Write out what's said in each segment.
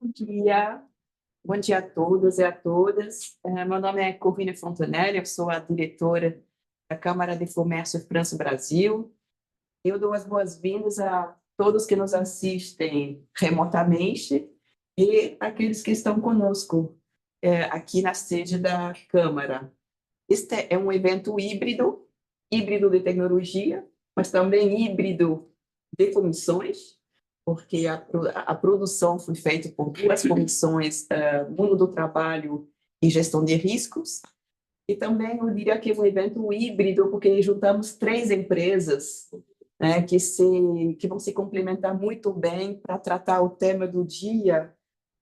Dia, bom dia a todos e a todas. Meu nome é Corvina Fontanelli, eu sou a diretora da Câmara de Comércio França-Brasil. Eu dou as boas-vindas a todos que nos assistem remotamente e aqueles que estão conosco aqui na sede da Câmara. Este é um evento híbrido, híbrido de tecnologia, mas também híbrido de comissões, porque a produção foi feita por duas comissões, Mundo do Trabalho e Gestão de Riscos, e também eu diria que é um evento híbrido, porque juntamos três empresas, né, que vão se complementar muito bem para tratar o tema do dia,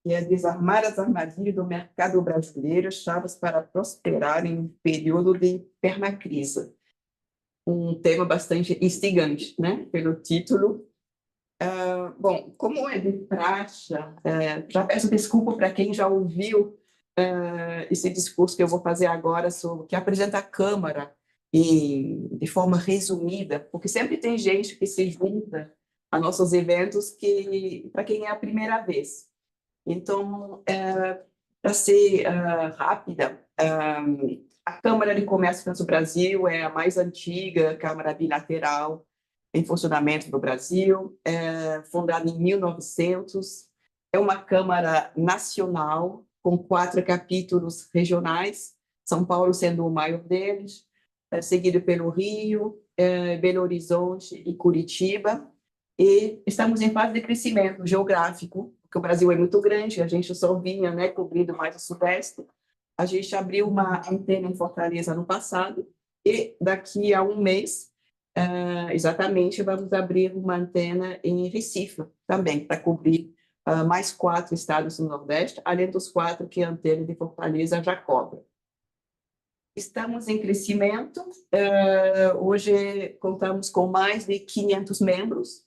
que é desarmar as armadilhas do mercado brasileiro, chaves para prosperar em um período de permacrise. Um tema bastante instigante, né, pelo título. Bom, como é de praxe, já peço desculpa para quem já ouviu esse discurso que eu vou fazer agora, que apresenta a Câmara de forma resumida, porque sempre tem gente que se junta a nossos eventos para quem é a primeira vez. Então, para ser rápida, a Câmara de Comércio França-Brasil é a mais antiga Câmara bilateral em funcionamento no Brasil, fundada em 1900. É uma Câmara nacional com 4 capítulos regionais, São Paulo sendo o maior deles, seguido pelo Rio, Belo Horizonte e Curitiba. E estamos em fase de crescimento geográfico, porque o Brasil é muito grande, a gente só vinha, né, cobrindo mais o Sudeste. A gente abriu uma antena em Fortaleza no passado, e daqui a um mês, exatamente, vamos abrir uma antena em Recife também, para cobrir mais 4 estados do Nordeste, além dos 4 que a antena de Fortaleza já cobre. Estamos em crescimento, hoje contamos com mais de 500 membros,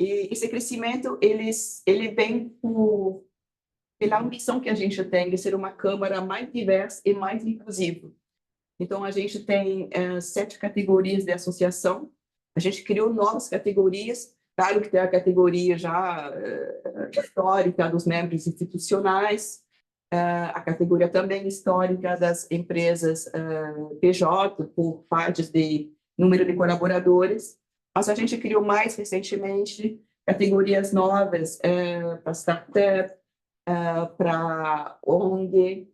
e esse crescimento ele vem pela ambição que a gente tem de ser uma Câmara mais diversa e mais inclusiva. Então, a gente tem 7 categorias de associação, a gente criou novas categorias, claro que tem a categoria já histórica dos membros institucionais, a categoria também histórica das empresas PJ, por partes de número de colaboradores, mas a gente criou mais recentemente categorias novas para startup, para ONG,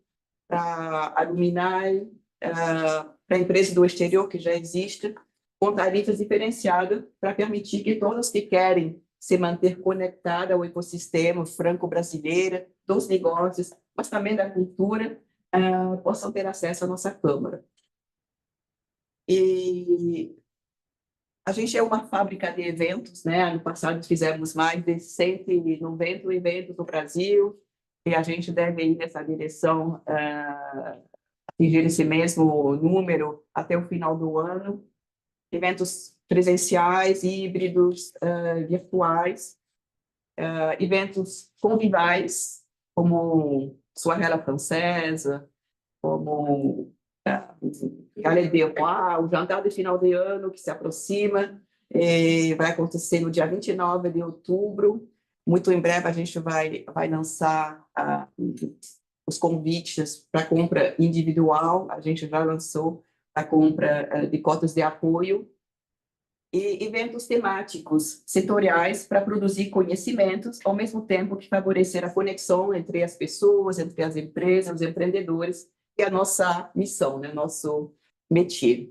para alumni, para empresas do exterior que já existem, com tarifas diferenciadas para permitir que todos que querem se manter conectados ao ecossistema franco-brasileiro, dos negócios, mas também da cultura, possam ter acesso à nossa Câmara. E a gente é uma fábrica de eventos, né? Ano passado fizemos mais de 190 eventos no Brasil, e a gente deve ir nessa direção, atingir esse mesmo número até o final do ano. Eventos presenciais, híbridos, virtuais, eventos convivais, como Soirée à la Francesa, como Galerie des Rois, o jantar de final de ano que se aproxima, vai acontecer no dia 29 de outubro. Muito em breve a gente vai lançar os convites para compra individual, a gente já lançou a compra de cotas de apoio, e eventos temáticos setoriais para produzir conhecimentos, ao mesmo tempo que favorecer a conexão entre as pessoas, entre as empresas, os empreendedores, que é a nossa missão, né? Nosso métier.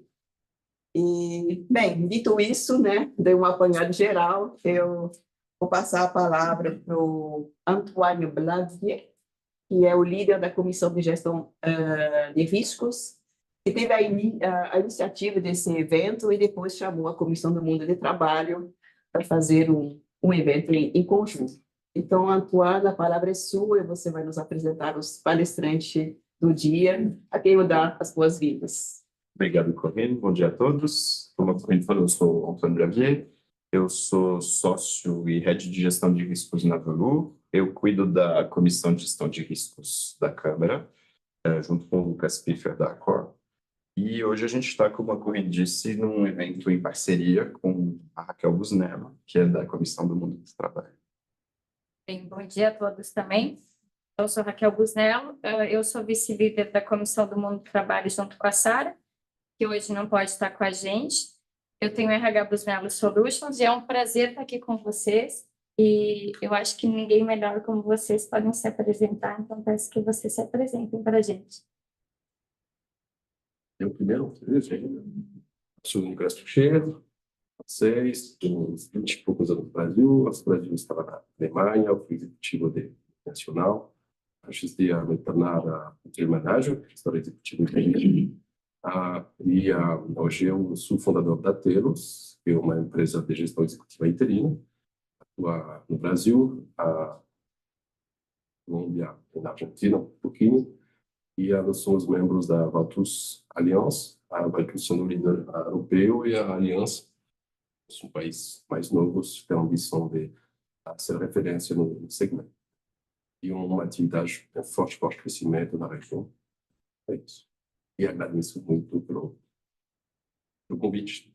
E, bem, dito isso, né, dei uma apanhada geral, eu vou passar a palavra para o Antoine Blasier, que é o líder da Comissão de Gestão de Riscos, que teve a iniciativa desse evento e depois chamou a Comissão do Mundo de Trabalho para fazer um evento em conjunto. Então, Antoine, a palavra é sua e você vai nos apresentar os palestrantes do dia, a quem eu dar as boas-vindas. Obrigado, Corrine. Bom dia a todos. Como a Corrine falou, eu sou Antoine Blasier, eu sou sócio e head de gestão de riscos na Velu. Eu cuido da Comissão de Gestão de Riscos da Câmara, junto com o Lucas Piffer da Accor. E hoje a gente está, como a Corrine disse, num evento em parceria com a Raquel Busnello, que é da Comissão do Mundo do Trabalho. Bem, bom dia a todos também. Eu sou Raquel Busnello, eu sou vice-líder da Comissão do Mundo do Trabalho junto com a Sara, que hoje não pode estar com a gente. Eu tenho RH Busnello Solutions e é um prazer estar aqui com vocês. E eu acho que ninguém melhor como vocês podem se apresentar, então peço que vocês se apresentem para a gente. Eu primeiro, sou o Nicolas Tuchel, francês, tenho uns 20 e poucos anos no Brasil. O Brasil estava na Alemanha, eu fui executivo de nacional. Antes de me tornar hotel manager, estou executivo de hoje eu sou fundador da Telos, que é uma empresa de gestão executiva interina, atua no Brasil, na Colômbia e na Argentina um pouquinho. E nós somos membros da Valtus Alliance. A Valtus é um líder europeu e a Alliance é um país mais novo, tem a ambição de ser referência no segmento. E uma atividade com forte crescimento na região. É isso. E agradeço muito pelo convite.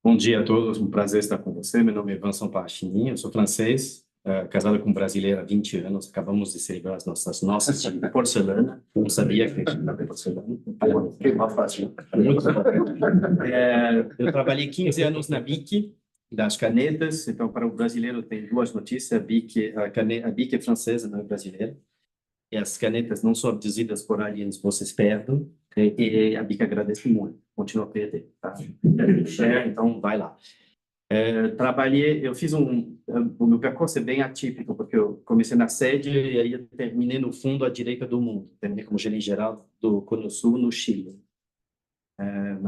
Bom dia a todos, um prazer estar com você. Meu nome é Vincent Parachini, eu sou francês, casado com brasileira há 20 anos. Acabamos de celebrar as nossas de porcelana. Não sabia que tinha porcelana. Queimar fácil. Muito bom. Eu trabalhei 15 anos na BIC, das canetas. Então, para o brasileiro, tem duas notícias. A BIC é francesa, não é brasileira. E as canetas não são abduzidas por aliens, vocês perdem. E a BIC agradece muito. Continua a perder. Tá? Então, vai lá. Eu fiz o meu percurso é bem atípico, porque eu comecei na sede e aí eu terminei no fundo à direita do mundo. Terminei como gerente geral do Cono Sul, no Chile.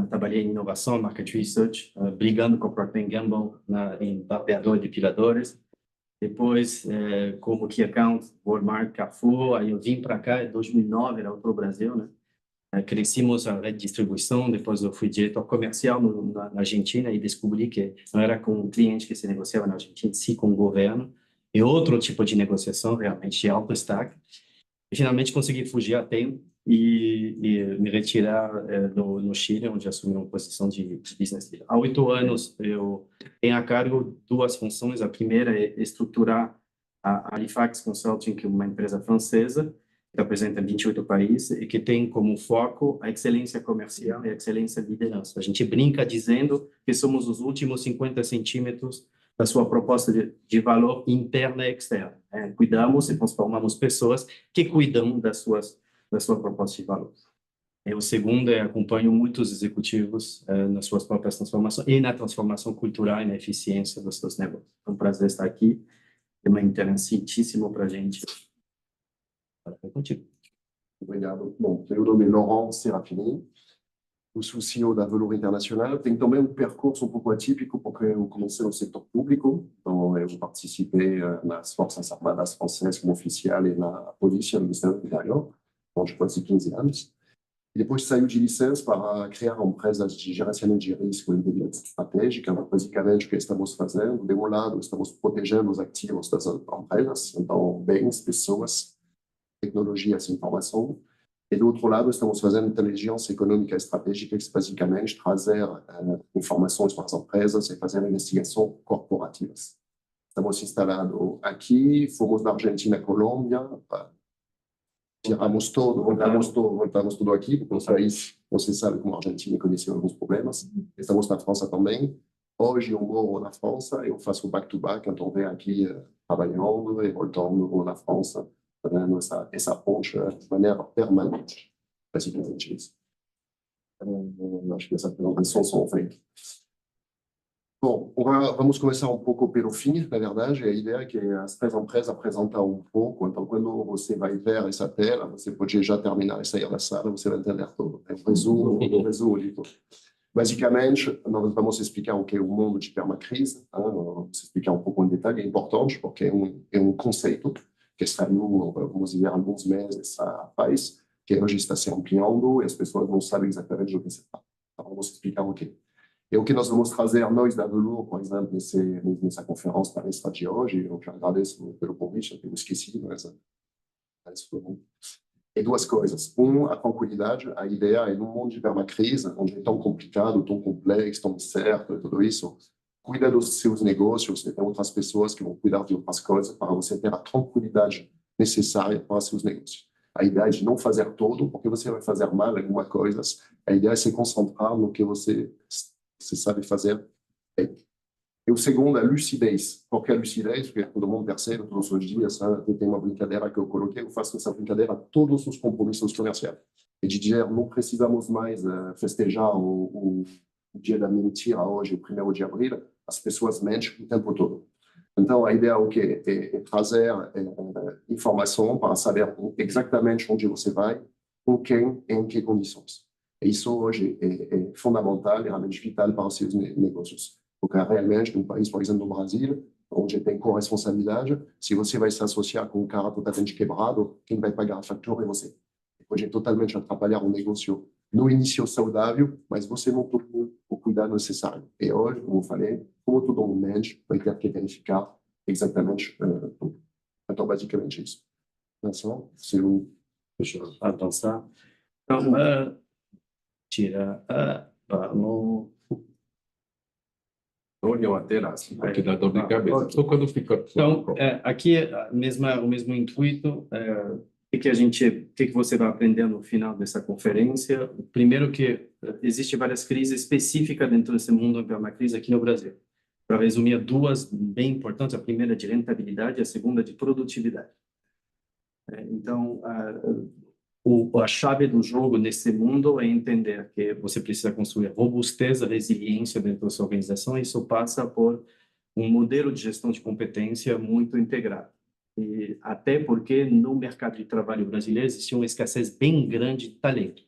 Trabalhei em inovação, market research, brigando com o Procter & Gamble em vapeador de depiladores. Depois, como key account, Walmart, Carrefour, aí eu vim para cá em 2009, era outro Brasil, né? Crescimos a rede de distribuição, depois eu fui diretor comercial na Argentina e descobri que não era com o cliente que se negociava na Argentina, sim com o governo, e outro tipo de negociação realmente de alto destaque. E finalmente consegui fugir a tempo e me retirar no Chile, onde assumi uma posição de business leader. Há 8 anos eu tenho a cargo duas funções. A primeira é estruturar a Halifax Consulting, que é uma empresa francesa, que apresenta 28 países e que tem como foco a excelência comercial e a excelência de liderança. A gente brinca dizendo que somos os últimos 50 centímetros da sua proposta de valor interna e externa. Cuidamos e transformamos pessoas que cuidam da sua proposta de valor. E o segundo é acompanho muitos executivos nas suas próprias transformações e na transformação cultural e na eficiência dos seus negócios. É um prazer estar aqui. É uma interessantíssimo para a gente. Contigo. Obrigado. Bom, meu nome é Laurent Serafini, eu sou CEO da Velour International. Tenho também percurso pouco atípico, porque eu comecei no setor público, então eu participei nas Forças Armadas francesas como oficial e na polícia, no Ministério do Interior, onde quase 15 anos. E depois saí de licença para criar empresas de gerenciamento de risco e inteligência estratégica. Basicamente, o que estamos fazendo? De um lado, estamos protegendo os ativos das empresas, então bens, pessoas, tecnologias e informação. E do outro lado, estamos fazendo inteligência econômica e estratégica, que é basicamente trazer informações para as empresas e fazer investigações corporativas. Estamos instalados aqui, fomos na Argentina e Colômbia, voltamos tudo aqui, porque no país, você sabe como a Argentina conheceu alguns problemas. Estamos na França também. Hoje eu moro na França, eu faço back-to-back, então venho aqui trabalhando e voltando na França, fazendo essa ponte de maneira permanente. Basicamente isso. Acho que essa apresentação são feitas. Bom, vamos começar um pouco pelo fim, na verdade. A ideia é que as três empresas apresentam um pouco, então quando você vai ver essa tela, você pode já terminar e sair da sala, você vai entender tudo. É um resumo de tudo. Basicamente, nós vamos explicar o que é o mundo de permacrise, vamos explicar um pouco em detalhe, é importante, porque é um conceito que saiu, vamos dizer, alguns meses atrás, que hoje está se ampliando e as pessoas não sabem exatamente do que se trata. Então, vamos explicar o que. E o que nós vamos trazer, nós da Velour, por exemplo, nessa conferência palestra de hoje, eu te agradeço pelo convite, eu esqueci, mas foi bom. E duas coisas. A tranquilidade, a ideia é num mundo de permacrise, onde é tão complicado, tão complexo, tão incerto e tudo isso, cuida dos seus negócios e tem outras pessoas que vão cuidar de outras coisas para você ter a tranquilidade necessária para seus negócios. A ideia é de não fazer tudo, porque você vai fazer mal em algumas coisas. A ideia é se concentrar no que você sabe fazer bem. E o segundo é a lucidez. Por que a lucidez? Porque todo mundo percebe todos os dias, né? Tem uma brincadeira que eu coloquei, eu faço essa brincadeira a todos os compromissos comerciais. E de dizer, não precisamos mais festejar o dia da mentira hoje, o 1º de abril, as pessoas mentem o tempo todo. Então, a ideia é trazer informação para saber exatamente onde você vai, com quem e em que condições. E isso hoje é fundamental e realmente vital para os seus negócios. Porque realmente, num país, por exemplo, no Brasil, onde tem corresponsabilidade, se você vai se associar com um cara totalmente quebrado, quem vai pagar a fatura é você. Pode totalmente atrapalhar o negócio no início saudável, mas você não tem o cuidado necessário. E hoje, como eu falei, como todo mundo mente, vai ter que verificar exatamente tudo. Então, basicamente isso. Então, se eu... Deixa eu avançar. Então, vamos... Olha, laterais, aqui dá dor de cabeça. Só quando fica... Então, aqui o mesmo intuito. O que você vai aprender no final dessa conferência? Primeiro que existe várias crises específicas dentro desse mundo, uma crise aqui no Brasil. Para resumir, duas bem importantes: a primeira de rentabilidade e a segunda de produtividade. Então, a chave do jogo nesse mundo é entender que você precisa construir robustez, resiliência dentro da sua organização, e isso passa por um modelo de gestão de competência muito integrado. E até porque no mercado de trabalho brasileiro existe uma escassez bem grande de talento.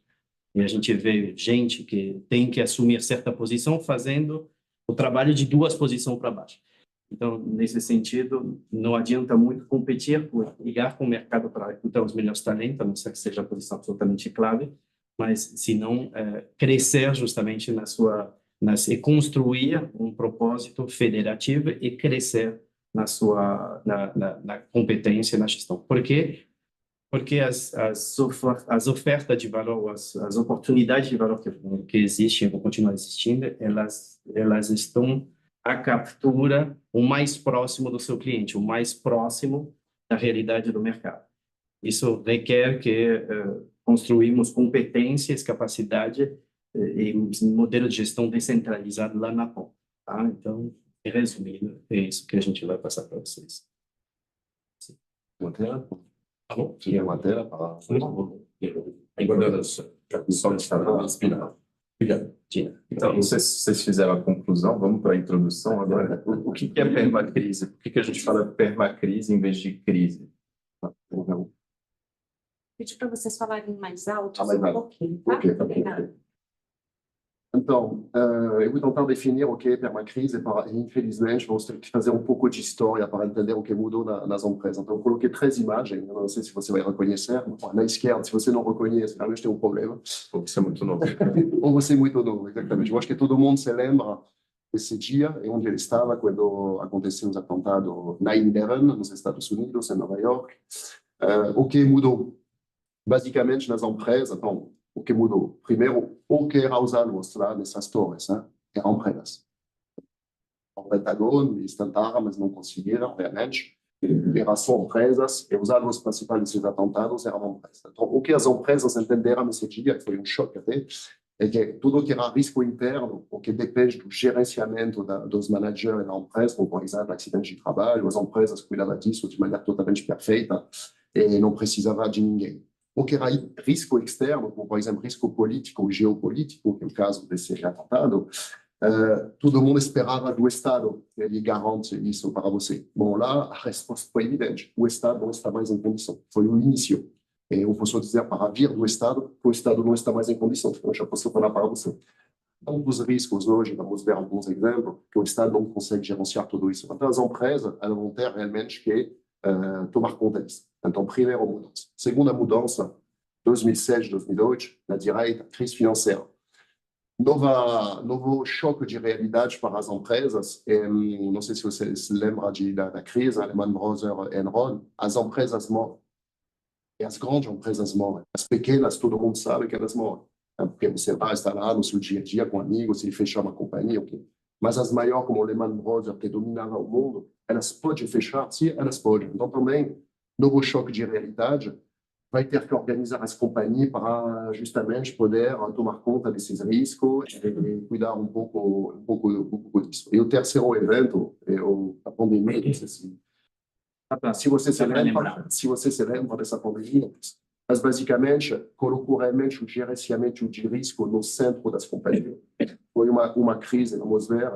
E a gente vê gente que tem que assumir certa posição fazendo o trabalho de 2 posições para baixo. Então, nesse sentido, não adianta muito competir por ligar com o mercado para recrutar os melhores talentos, a não ser que seja a posição absolutamente clave, mas se não crescer justamente e construir um propósito federativo e crescer na competência e na gestão. Por quê? Porque as ofertas de valor, as oportunidades de valor que existem e vão continuar existindo, elas estão à captura o mais próximo do seu cliente, o mais próximo da realidade do mercado. Isso requer que construímos competências, capacidade e um modelo de gestão descentralizado lá na ponta. Tá? Então, resumindo, é isso que a gente vai passar para vocês. Matéria? Tá bom. Tinha matéria para... Agora, só está inspirado. Obrigado. Então, vocês fizeram a conclusão, vamos para a introdução agora. O que é permacrise? Por que a gente fala permacrise em vez de crise? Pedir para vocês falarem mais alto, Mais um alto. pouquinho, tá? Ok. Obrigada. Então, eu vou tentar definir o que é permacrise e, infelizmente, vamos ter que fazer um pouco de história para entender o que mudou nas empresas. Então, eu coloquei 3 imagens, eu não sei se você vai reconhecer. Na esquerda, se você não reconhece, realmente tem um problema. Ou você é muito novo? Ou você é muito novo, exatamente. Eu acho que todo mundo se lembra desse dia e onde ele estava quando aconteceu os atentados 9/11 nos Estados Unidos, em Nova York. O que mudou? Basicamente, nas empresas, então, o que mudou? Primeiro, o que era os alvos lá nessas torres, né? Eram empresas. O Pentágono, eles tentaram, mas não conseguiram, realmente. Eram só empresas, e os alvos principais desses atentados eram empresas. Então, o que as empresas entenderam nesse dia, que foi um choque até, é que tudo que era risco interno, o que depende do gerenciamento dos managers da empresa, como, por exemplo, acidente de trabalho, as empresas cuidavam disso de maneira totalmente perfeita e não precisavam de ninguém. O que era risco externo, como, por exemplo, risco político ou geopolítico, que é o caso desse atentado, todo mundo esperava do Estado que ele garante isso para você. Bom, lá, a resposta foi evidente. O Estado não está mais em condição. Foi o início. E eu posso dizer, para vir do Estado, que o Estado não está mais em condição. Eu já posso falar para você. Um dos riscos hoje, vamos ver alguns exemplos, que o Estado não consegue gerenciar tudo isso. Então, as empresas elas vão ter realmente que tomar conta disso. Então, primeira mudança. Segunda mudança, 2006, 2008, na direita, crise financeira. Novo choque de realidade para as empresas. Não sei se você se lembra da crise, Lehman Brothers, Enron. As empresas morrem. E as grandes empresas morrem. As pequenas, todo mundo sabe que elas morrem. Porque você vai estar lá no seu dia a dia com amigos, ele fechar uma companhia. Okay. mas as maiores, como o Lehman Brothers, que dominava o mundo, elas podem fechar? Sim, elas podem. Então, também, novo choque de realidade vai ter que organizar as companhias para justamente poder tomar conta desses riscos e cuidar um pouco disso. E o terceiro evento é a pandemia. Se você se lembra dessa pandemia, mas basicamente colocou realmente o gerenciamento de risco no centro das companhias. Foi uma crise, vamos ver,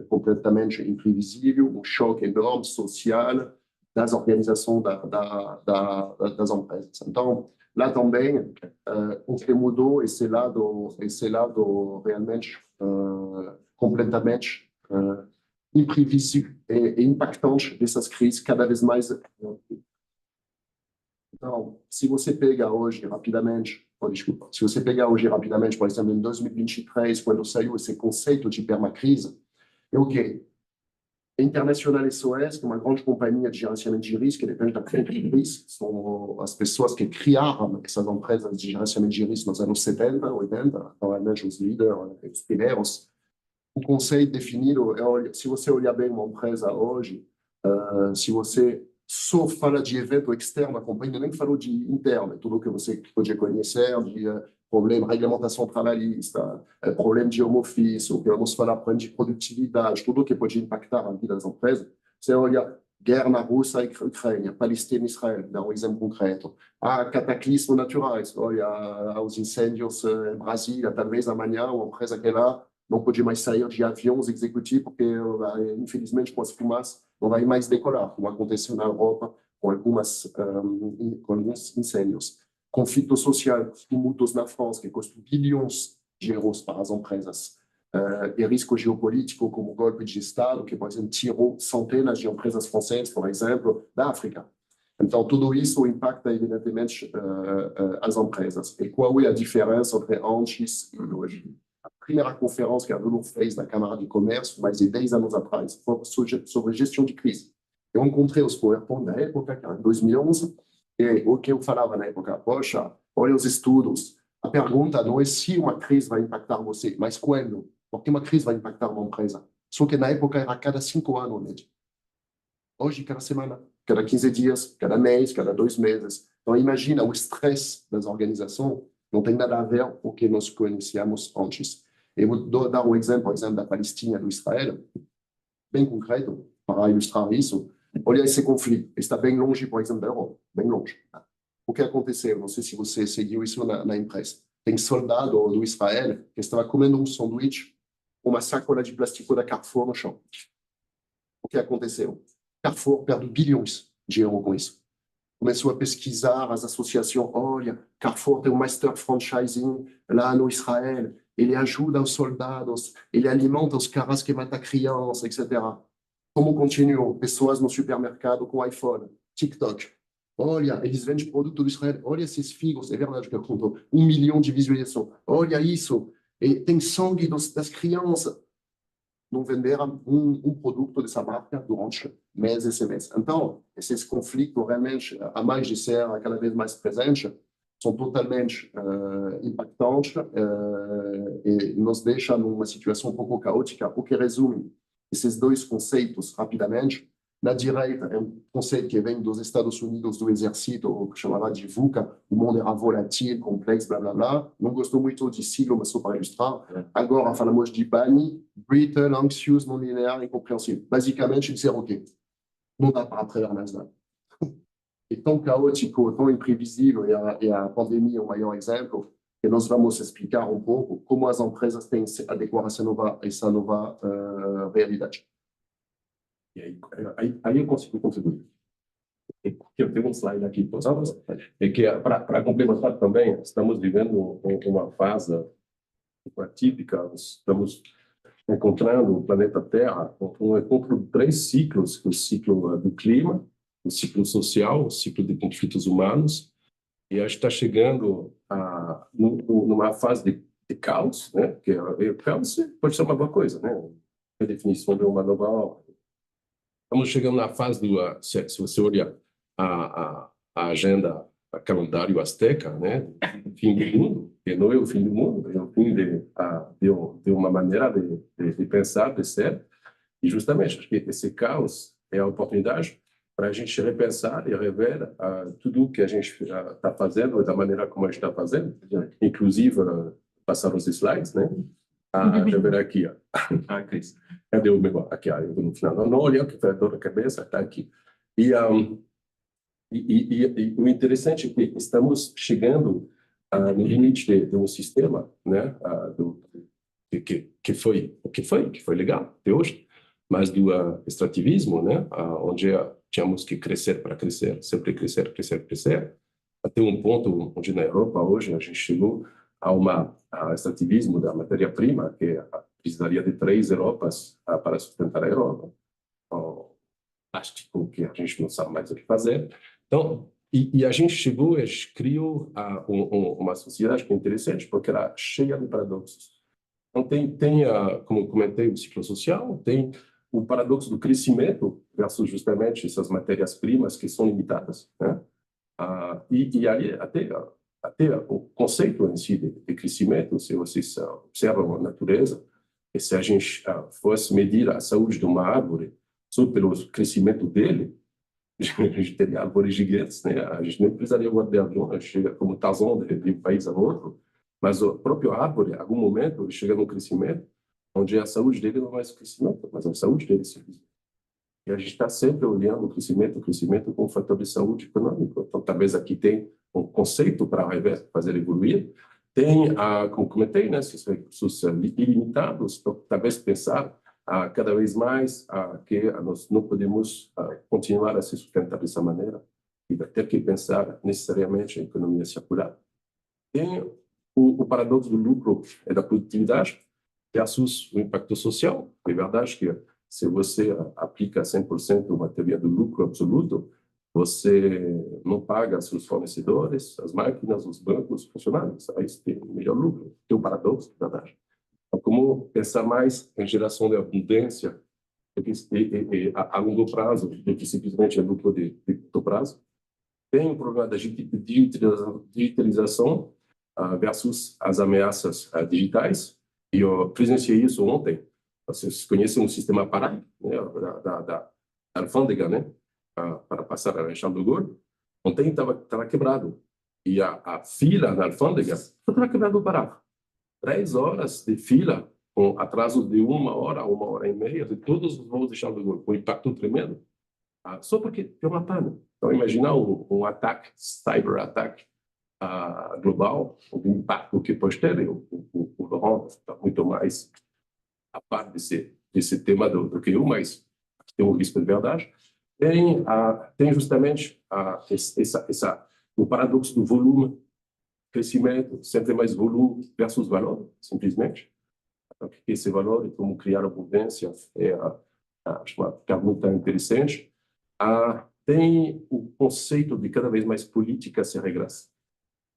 completamente imprevisível, um choque enorme social das organizações das empresas. Então, lá também, o que mudou é esse lado realmente completamente imprevisível e impactante dessas crises cada vez mais. Então, se você pegar hoje rapidamente, se você pegar hoje rapidamente, por exemplo, em 2023, quando saiu esse conceito de permacrise, é o quê? International SOS, que é uma grande companhia de gerenciamento de risco, que depende da crédito de risco, são as pessoas que criaram essas empresas de gerenciamento de risco nos anos 70, 80, normalmente os líderes, os primeiros. O conceito definido, se você olhar bem uma empresa hoje, se você só fala de evento externo da companhia, nem falou de interno, tudo o que você pode conhecer, de problema de regulamentação trabalhista, problema de home office, o que vamos falar de produtividade, tudo o que pode impactar a vida das empresas. Você olha guerra na Rússia e Ucrânia, Palestina e Israel, dá um exemplo concreto. Há cataclismos naturais, olha os incêndios em Brasília, talvez amanhã uma empresa que lá não pode mais sair de aviões executivos, porque, infelizmente, com as fumaças, não vai mais decolar, como aconteceu na Europa com alguns incêndios. Conflito social, tumultos na França, que custam bilhões de euros para as empresas. E risco geopolítico, como golpe de Estado, que, por exemplo, tirou centenas de empresas francesas, por exemplo, da África. Então, tudo isso impacta, evidentemente, as empresas. E qual é a diferença entre antes e hoje? A primeira conferência que a Velour fez na Câmara de Comércio, mais de 10 anos atrás, foi sobre gestão de crise. Eu encontrei os PowerPoint na época, em 2011, e o que eu falava na época, poxa, olha os estudos. A pergunta não é se uma crise vai impactar você, mas quando? Porque uma crise vai impactar uma empresa. Só que na época era cada 5 anos, né? Hoje, cada semana, cada 15 dias, cada mês, cada 2 meses. Então, imagina o estresse das organizações. Não tem nada a ver com o que nós conhecíamos antes. Eu vou dar um exemplo, por exemplo, da Palestina e do Israel, bem concreto, para ilustrar isso. Olha esse conflito, está bem longe, por exemplo, da Europa, bem longe. O que aconteceu? Não sei se você seguiu isso na imprensa. Tem soldado do Israel que estava comendo um sanduíche com uma sacola de plástico da Carrefour no chão. O que aconteceu? Carrefour perde bilhões de euros com isso. Começou a pesquisar as associações. Olha, Carrefour tem um master franchising lá no Israel. Ele ajuda os soldados, ele alimenta os caras que matam crianças, etc. Como continuou? Pessoas no supermercado com iPhone, TikTok. Olha, eles vendem produto do Israel. Olha esses figos, é verdade que eu conto 1 milhão de visualizações. Olha isso. E tem sangue das crianças. Não venderam um produto dessa marca durante meses e meses. Então, esses conflitos realmente, a mais de ser cada vez mais presentes, são totalmente impactantes e nos deixam numa situação um pouco caótica. O que resume esses dois conceitos rapidamente: na direita é um conceito que vem dos Estados Unidos, do exército, que chamava de VUCA, o mundo era volátil, complexo, blá blá blá. Não gostou muito de siglo, mas só para ilustrar. Agora falamos de BANI, brittle, anxious, não linear, incompreensível. Basicamente, dizer o quê? Não dá para prever nada. É tão caótico, tão imprevisível, e a pandemia é o maior exemplo, que nós vamos explicar um pouco como as empresas têm que se adequar a essa nova realidade. E aí eu consigo contribuir. Eu tenho um slide aqui, é que para complementar também, estamos vivendo uma fase atípica, estamos encontrando o planeta Terra um encontro de 3 ciclos: o ciclo do clima, o ciclo social, o ciclo de conflitos humanos, e a gente está chegando numa fase de caos, né? Que o caos pode ser uma boa coisa, né? A definição de uma nova ordem. Estamos chegando na fase se você olhar a agenda, a calendário azteca, né? Fim do mundo, que não é o fim do mundo, é o fim de uma maneira de pensar, de ser. E justamente, acho que esse caos é a oportunidade para a gente repensar e rever tudo o que a gente está fazendo, da maneira como a gente está fazendo, inclusive passar os slides, né? Rever aqui, ó. Cris, cadê o meu? Aqui, ó, no final. Não olhei o que foi a dor da cabeça, está aqui. E o interessante é que estamos chegando no limite de um sistema, né? Que foi legal até hoje, mas do extrativismo, né? Onde tínhamos que crescer para crescer, sempre crescer, até um ponto onde na Europa hoje a gente chegou a extrativismo da matéria-prima que precisaria de 3 Europas para sustentar a Europa. Plástico que a gente não sabe mais o que fazer. Então, e a gente chegou, a gente criou uma sociedade que é interessante porque era cheia de paradoxos. Então, tem como comentei, o ciclo social, tem o paradoxo do crescimento versus justamente essas matérias-primas que são limitadas, né? E ali até o conceito em si de crescimento, se vocês observam a natureza, e se a gente fosse medir a saúde de uma árvore só pelo crescimento dele, a gente teria árvores gigantes, né? A gente nem precisaria guardar avião, a gente chega como Tarzan de um país a outro, mas o próprio árvore, em algum momento, ele chega num crescimento onde a saúde dele não é mais o crescimento, mas a saúde dele simplesmente. E a gente está sempre olhando o crescimento como um fator de saúde econômico. Então, talvez aqui tem um conceito para fazer evoluir. Tem, como comentei, né, esses recursos ilimitados, então, talvez pensar cada vez mais que nós não podemos continuar a se sustentar dessa maneira e vai ter que pensar necessariamente em economia circular. Tem o paradoxo do lucro e da produtividade versus o impacto social. É verdade que se você aplica 100% uma teoria do lucro absoluto, você não paga seus fornecedores, as máquinas, os bancos, os funcionários. Aí você tem um melhor lucro. Tem o paradoxo, é verdade. Então, como pensar mais em geração de abundância a longo prazo do que simplesmente é lucro de curto prazo? Tem o problema da digitalização versus as ameaças digitais. E eu presenciei isso ontem. Vocês conhecem o sistema Pará, né, da alfândega, né, para passar a Charles de Gaulle? Ontem estava quebrado. E a fila na alfândega estava quebrada do Pará. 3 horas de fila, com atraso de 1 hora, 1 hora e meia, de todos os voos de Charles de Gaulle, com impacto tremendo. Só porque tem uma pane. Então, imagina um ataque, cyber-ataque global, o impacto que pode ter. O Laurent está muito mais a par desse tema do que eu, mas tem um risco de verdade. Tem justamente o paradoxo do volume, crescimento, sempre mais volume versus valor, simplesmente. Então, esse valor e como criar abundância acho uma pergunta interessante. Tem o conceito de cada vez mais política se regressa.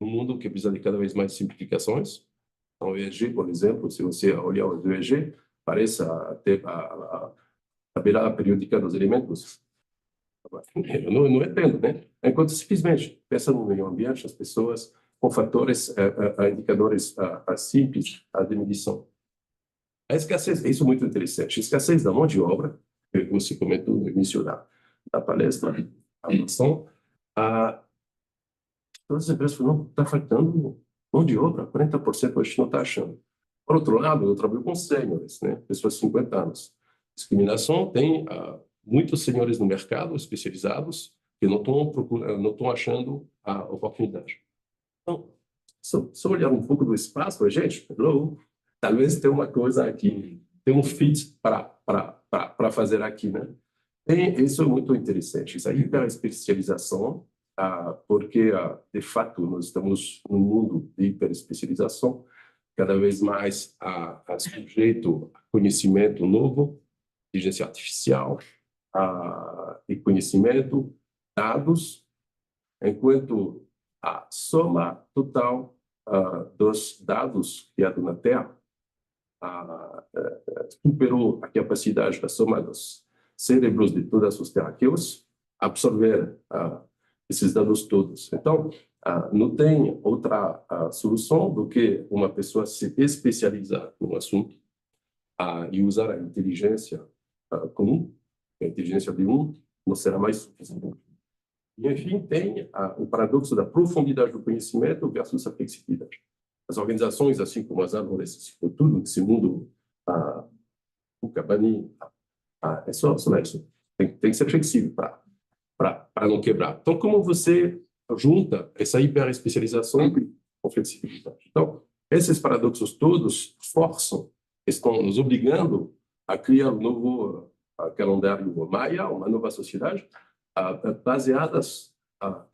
Um mundo que precisa de cada vez mais simplificações. Então, o ESG, por exemplo, se você olhar o ESG, parece até a tabela periódica dos elementos. Eu não entendo, né? Enquanto simplesmente pensa no meio ambiente, as pessoas com fatores, indicadores simples de medição. A escassez, isso é muito interessante. A escassez da mão de obra, que você comentou no início da palestra, a noção, todas as empresas falam, não, está faltando mão de obra, 40% a gente não está achando. Por outro lado, eu trabalho com seniors, né? Pessoas de 50 anos. Discriminação tem muitos senhores no mercado, especializados, que não estão achando a oportunidade. Então, só olhar um pouco do espaço, gente, talvez tenha uma coisa aqui, tem um fit para fazer aqui, né? Isso é muito interessante, essa hiperespecialização, porque, de fato, nós estamos num mundo de hiperespecialização, cada vez mais sujeito a conhecimento novo, inteligência artificial, e conhecimento, dados, enquanto a soma total dos dados criados na Terra superou a capacidade da soma dos cérebros de todas os terráqueos absorver esses dados todos. Então, não tem outra solução do que uma pessoa se especializar no assunto e usar a inteligência comum. A inteligência de um não será mais suficiente. E, enfim, tem o paradoxo da profundidade do conhecimento versus a flexibilidade. As organizações, assim como as árvores, tudo nesse mundo, o Cabani, é só isso. Tem que ser flexível para não quebrar. Então, como você junta essa hiperespecialização com flexibilidade? Então, esses paradoxos todos estão nos obrigando a criar um novo calendário maia, uma nova sociedade, baseadas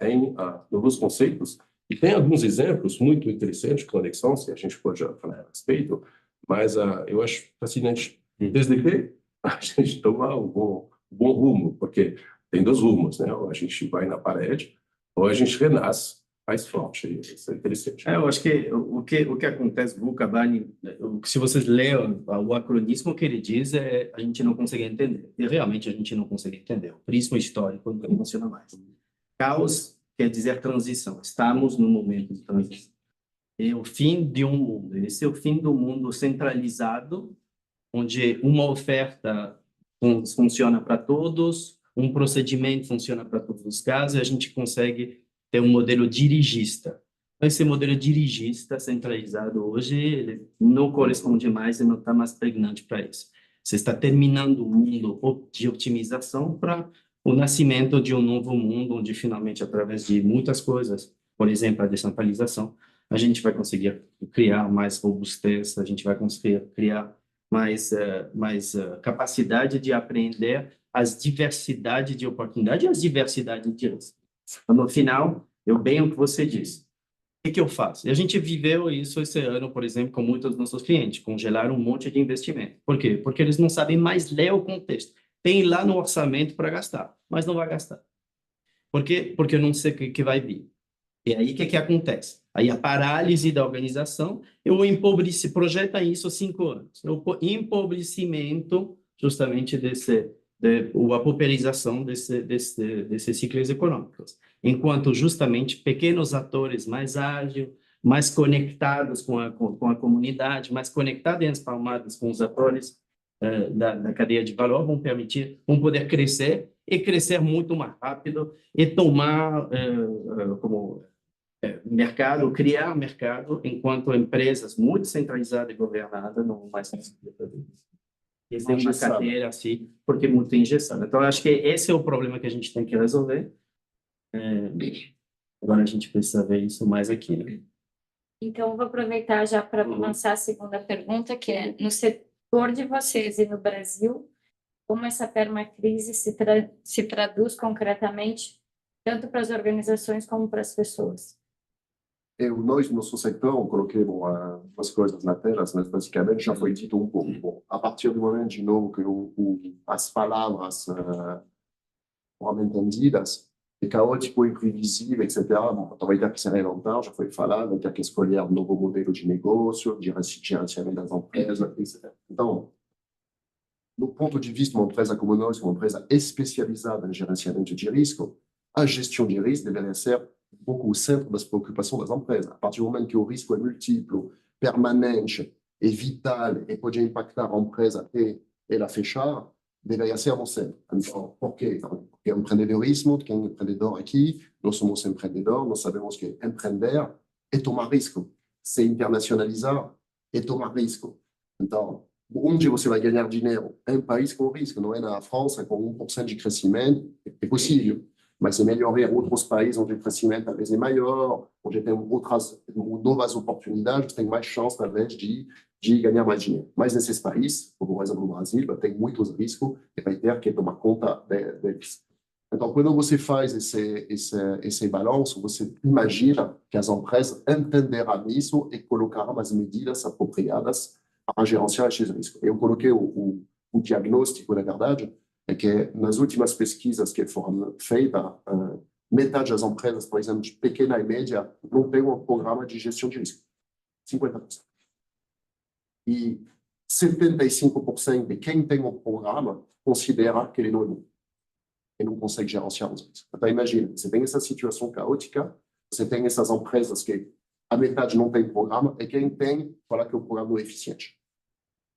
em novos conceitos. E tem alguns exemplos muito interessantes, conexão, se a gente pode falar a respeito, mas eu acho fascinante, desde que a gente toma um bom rumo, porque tem dois rumos, né? Ou a gente vai na parede, ou a gente renasce mais forte. Isso é interessante. Eu acho que o que acontece com o Cabani, se vocês lerem o acronismo que ele diz, a gente não consegue entender. E realmente a gente não consegue entender. O prisma histórico não funciona mais. Caos quer dizer transição. Estamos num momento de transição. É o fim de um mundo. Esse é o fim do mundo centralizado, onde uma oferta funciona para todos, um procedimento funciona para todos os casos, e a gente consegue ter um modelo dirigista. Esse modelo dirigista centralizado hoje ele não corresponde mais e não está mais pregnante para isso. Você está terminando o mundo de otimização para o nascimento de um novo mundo, onde finalmente, através de muitas coisas, por exemplo, a descentralização, a gente vai conseguir criar mais robustez, a gente vai conseguir criar mais capacidade de aprender as diversidades de oportunidades e as diversidades de riscos. Então, no final, bem o que você disse. O que eu faço? E a gente viveu isso esse ano, por exemplo, com muitos dos nossos clientes, congelaram um monte de investimento. Por quê? Porque eles não sabem mais ler o contexto. Tem lá no orçamento para gastar, mas não vai gastar. Por quê? Porque eu não sei o que vai vir. E aí, o que acontece? Aí, a parálise da organização, projeta isso há 5 anos. O empobrecimento, justamente, a pauperização desses ciclos econômicos. Enquanto, justamente, pequenos atores mais ágeis, mais conectados com a comunidade, mais conectados e espalmados com os atores da cadeia de valor, vão poder crescer e crescer muito mais rápido e tomar mercado, criar mercado, enquanto empresas muito centralizadas e governadas não mais conseguem fazer isso. Eles têm uma cadeira assim, porque é muito engessada. Então, acho que esse é o problema que a gente tem que resolver. Agora a gente precisa ver isso mais aqui, né? Então, vou aproveitar já para lançar a segunda pergunta, que é, no setor de vocês e no Brasil, como essa permacrise se traduz concretamente, tanto para as organizações como para as pessoas? Nós, no nosso setor, coloquemos as coisas na terra, mas basicamente já foi dito um pouco. Bom, a partir do momento, de novo, que as palavras foram entendidas, é caótico, imprevisível, etc. Bom, então vai ter que se reinventar, já foi falado, vai ter que escolher um novo modelo de negócio, de gerenciamento das empresas, etc. Então, do ponto de vista de uma empresa como nós, uma empresa especializada em gerenciamento de risco, a gestão de risco deveria ser um pouco o centro das preocupações das empresas. A partir do momento que o risco é múltiplo, permanente, é vital e pode impactar a empresa e ela fechar, deveria ser no centro. Então, por quê? Porque empreendedorismo, quem é empreendedor aqui, nós somos empreendedores, nós sabemos que empreender é tomar risco, se internacionalizar é tomar risco. Então, onde você vai ganhar dinheiro? É um país com risco, não é na França com 1% de crescimento, é possível. Mas é melhor ver outros países onde o crescimento talvez é maior, onde tem outras novas oportunidades, tem mais chance talvez de ganhar mais dinheiro. Mas nesses países, como por exemplo o Brasil, tem muitos riscos e vai ter que tomar conta deles. Então, quando você faz esse balanço, você imagina que as empresas entenderão isso e colocarão as medidas apropriadas para gerenciar esses riscos. Eu coloquei o diagnóstico, na verdade, é que nas últimas pesquisas que foram feitas, metade das empresas, por exemplo, de pequena e média, não tem um programa de gestão de risco. 50%. E 75% de quem tem um programa considera que ele não é bom e não consegue gerenciar os riscos. Então, imagina, você tem essa situação caótica, Você tem essas empresas que a metade não tem programa, e quem tem, fala que o programa não é eficiente.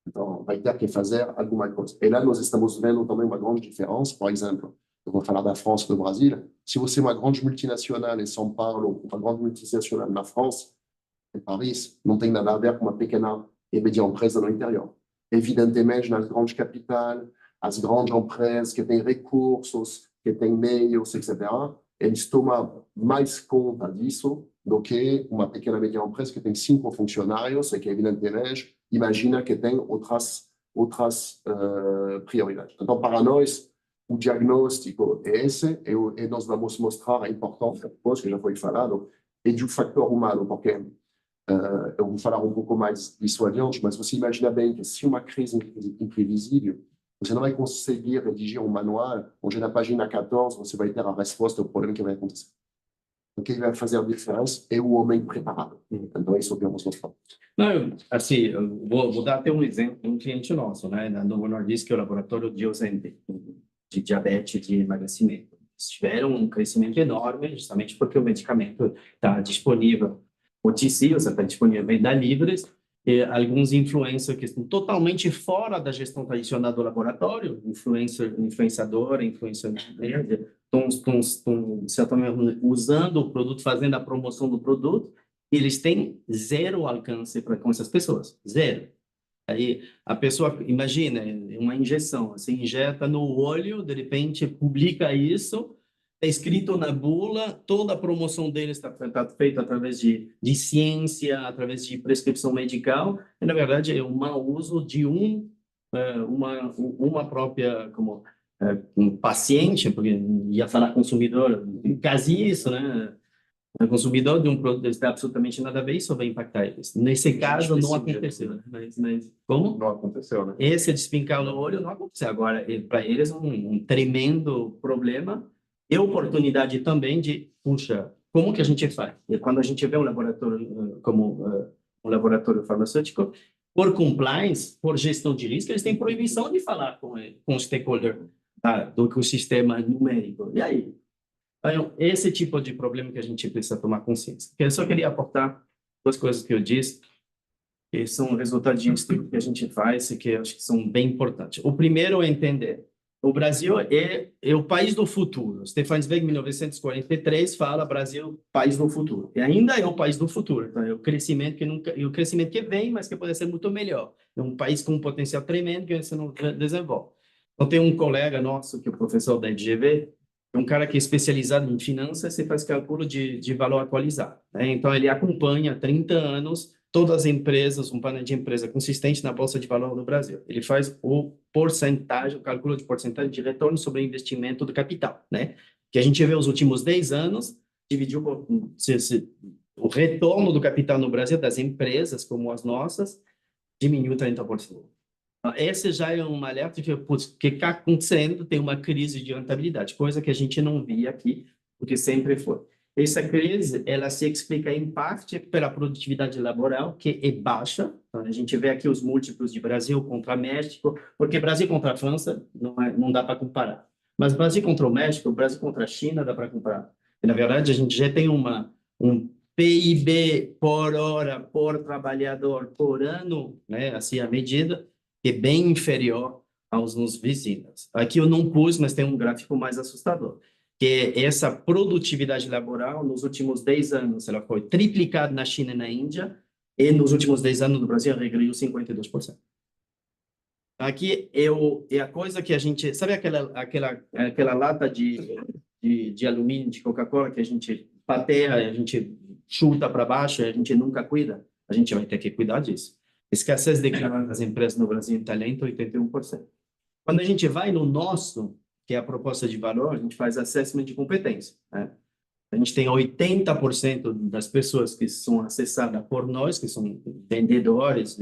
Então, vai ter que fazer alguma coisa. E lá nós estamos vendo também uma grande diferença. Por exemplo, eu vou falar da França e do Brasil. Se você é uma grande multinacional em São Paulo, uma grande multinacional na França, em Paris, não tem nada a ver com uma pequena e média empresa no interior. Evidentemente, nas grandes capitais, as grandes empresas que têm recursos, que têm meios, etc., eles tomam mais conta disso do que uma pequena e média empresa que tem 5 funcionários e que, evidentemente, imagina que tem outras prioridades. Então, para nós, o diagnóstico é esse, e nós vamos mostrar a importância, depois que já foi falado, e do fator humano, porque eu vou falar um pouco mais disso adiante, mas você imagina bem que se uma crise imprevisível, você não vai conseguir redigir um manual onde na página 14 você vai ter a resposta ao problema que vai acontecer. O que vai fazer a diferença é o homem preparado. Então, isso que eu vou mostrar. Não, assim, eu vou dar até um exemplo, um cliente nosso, né, na Novo Nordisk, que é o laboratório de Ozempic, de diabetes, de emagrecimento. Eles tiveram um crescimento enorme, justamente porque o medicamento está disponível, o TC, está disponível em da Livres, e alguns influencers que estão totalmente fora da gestão tradicional do laboratório, influenciador, estão certamente usando o produto, fazendo a promoção do produto, e eles têm zero alcance com essas pessoas, zero. Aí a pessoa, imagina, uma injeção, você injeta no olho, de repente publica isso, é escrito na bula, toda a promoção deles está feita através de ciência, através de prescrição medical, e na verdade é um mau uso de uma própria, como um paciente, porque ia falar consumidor, quase isso, né? O consumidor de um produto está absolutamente nada a ver, isso vai impactar eles. Nesse caso, não aconteceu, né? Mas como? Não aconteceu, né? Esse despincar no olho não aconteceu. Agora, para eles, um tremendo problema e oportunidade também de, puxa, como que a gente faz? E quando a gente vê um laboratório como um laboratório farmacêutico, por compliance, por gestão de risco, eles têm proibição de falar com o stakeholder do ecossistema numérico. E aí? Então, esse tipo de problema que a gente precisa tomar consciência. Eu só queria aportar 2 coisas que eu disse, que são resultados de um estudo que a gente faz e que eu acho que são bem importantes. O primeiro é entender, o Brasil é o país do futuro. Stefan Zweig, em 1943, fala Brasil, país do futuro. E ainda é o país do futuro. Então, é o crescimento que vem, mas que pode ser muito melhor. É um país com um potencial tremendo que você não desenvolve. Então, tem um colega nosso, que é o professor da FGV, é um cara que é especializado em finanças e faz cálculo de valor atualizado, né? Então, ele acompanha há 30 anos todas as empresas, um painel de empresa consistente na Bolsa de Valor no Brasil. Ele faz o cálculo de porcentagem de retorno sobre o investimento do capital, né? Que a gente vê os últimos 10 anos, dividiu o retorno do capital no Brasil das empresas como as nossas, diminuiu 30%. Esse já é um alerta de o que está acontecendo, tem uma crise de rentabilidade, coisa que a gente não via aqui, porque sempre foi. Essa crise, ela se explica em parte pela produtividade laboral, que é baixa. Então, a gente vê aqui os múltiplos de Brasil contra México, porque Brasil contra a França não dá para comparar. Mas Brasil contra o México, Brasil contra a China, dá para comparar. E, na verdade, a gente já tem um PIB por hora, por trabalhador, por ano, né, assim a medida, que é bem inferior aos nos vizinhos. Aqui eu não pus, mas tem um gráfico mais assustador, que é essa produtividade laboral nos últimos 10 anos, ela foi triplicada na China e na Índia, e nos últimos 10 anos no Brasil regrediu 52%. Aqui é a coisa que a gente... Sabe aquela lata de alumínio de Coca-Cola que a gente pateia, a gente chuta para baixo e a gente nunca cuida? A gente vai ter que cuidar disso. Escassez declarada das empresas no Brasil em talento, 81%. Quando a gente vai no nosso, que é a proposta de valor, a gente faz assessment de competência, né? A gente tem 80% das pessoas que são acessadas por nós, que são vendedores,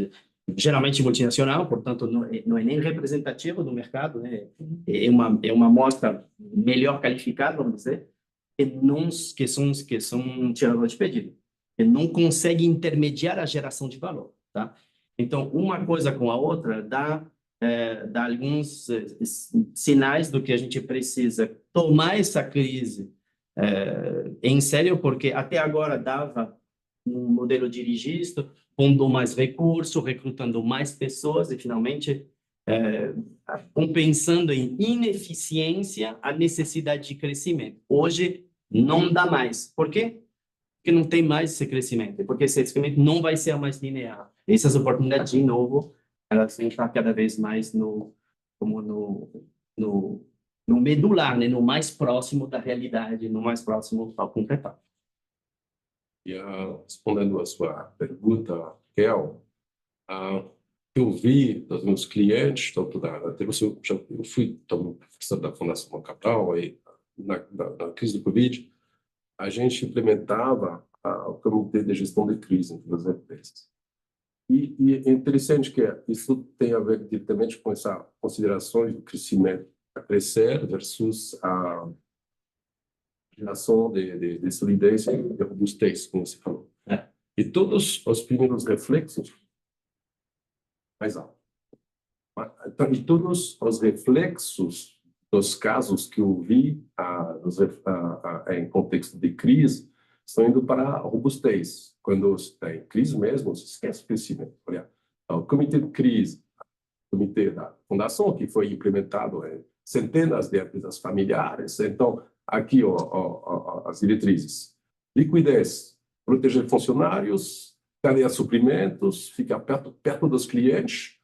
geralmente multinacional, portanto, não é nem representativo do mercado, né? É uma amostra melhor qualificada, vamos dizer, que são tiradores de pedido, que não conseguem intermediar a geração de valor, tá? Então, uma coisa com a outra dá alguns sinais do que a gente precisa tomar essa crise em sério, porque até agora dava um modelo dirigido, pondo mais recursos, recrutando mais pessoas e finalmente compensando em ineficiência a necessidade de crescimento. Hoje não dá mais. Por quê? Porque não tem mais esse crescimento, porque esse crescimento não vai ser mais linear. Essas oportunidades, de novo, elas vão estar cada vez mais no medular, né? No mais próximo da realidade, no mais próximo ao concretar. E respondendo a sua pergunta, Raquel, eu vi dos meus clientes, tanto eu fui professor da Fundação Capital, e na crise do Covid, a gente implementava o Comitê de Gestão de Crise entre as empresas. E é interessante que isso tem a ver diretamente com essa considerações do crescimento a crescer versus a geração de solidez e de robustez, como você falou. E todos os primeiros reflexos mais alto. Então, e todos os reflexos dos casos que eu vi em contexto de crise estão indo para a robustez. Quando está em crise mesmo, se esquece o crescimento. Olha, o comitê de crise, o comitê da fundação, que foi implementado em centenas de empresas familiares. Então, aqui as diretrizes. Liquidez, proteger funcionários, cadeia de suprimentos, ficar perto dos clientes,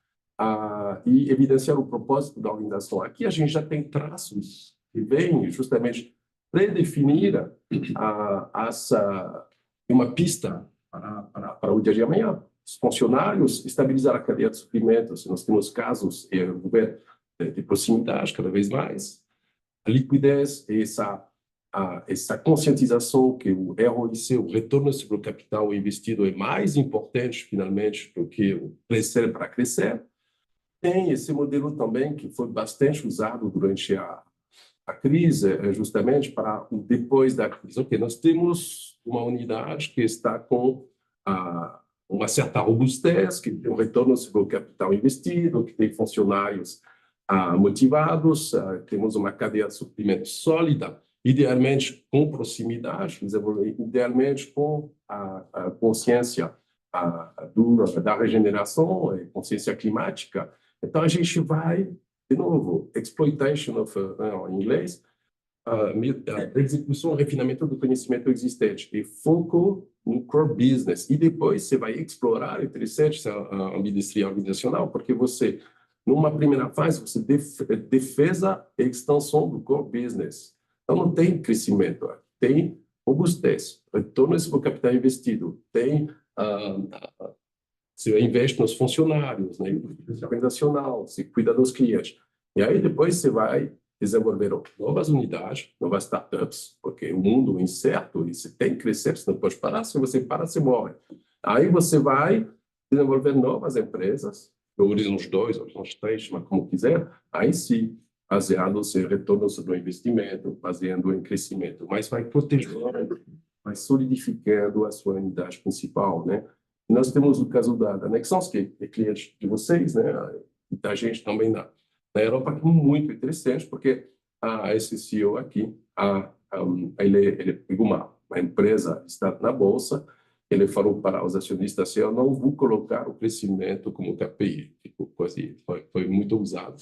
e evidenciar o propósito da organização. Aqui a gente já tem traços que vêm justamente predefinir uma pista para o dia de amanhã. Os funcionários, estabilizar a cadeia de suprimentos. Nós temos casos de proximidade cada vez mais. A liquidez, essa conscientização que o ROIC, o retorno sobre o capital investido, é mais importante, finalmente, do que o crescer para crescer. Tem esse modelo também que foi bastante usado durante a crise, justamente para o depois da crise. Ok, nós temos uma unidade que está com uma certa robustez, que tem um retorno sobre o capital investido, que tem funcionários motivados, temos uma cadeia de suprimento sólida, idealmente com proximidade, idealmente com a consciência da regeneração e consciência climática. Então, a gente vai, de novo, exploitation em inglês, execução e refinamento do conhecimento existente e foco no core business. E depois você vai explorar, interessante, a indústria organizacional, porque você, numa primeira fase, você defesa e extensão do core business. Então, não tem crescimento, tem robustez, retorno sobre o capital investido, tem você investe nos funcionários, na organizacional, você cuida dos clientes. E aí depois você vai desenvolver novas unidades, novas startups, porque o mundo é incerto e você tem que crescer, você não pode parar, se você para, você morre. Aí você vai desenvolver novas empresas, horizontes 2, horizontes 3, chama como quiser, aí sim, baseados em retorno sobre o investimento, baseando em crescimento, mas vai protegendo, vai solidificando a sua unidade principal, né? Nós temos o caso da Nexans, que é cliente de vocês, né? E da gente também na Europa, que é muito interessante, porque esse CEO aqui, ele pegou uma empresa que está na bolsa, ele falou para os acionistas assim, eu não vou colocar o crescimento como KPI, foi muito usado.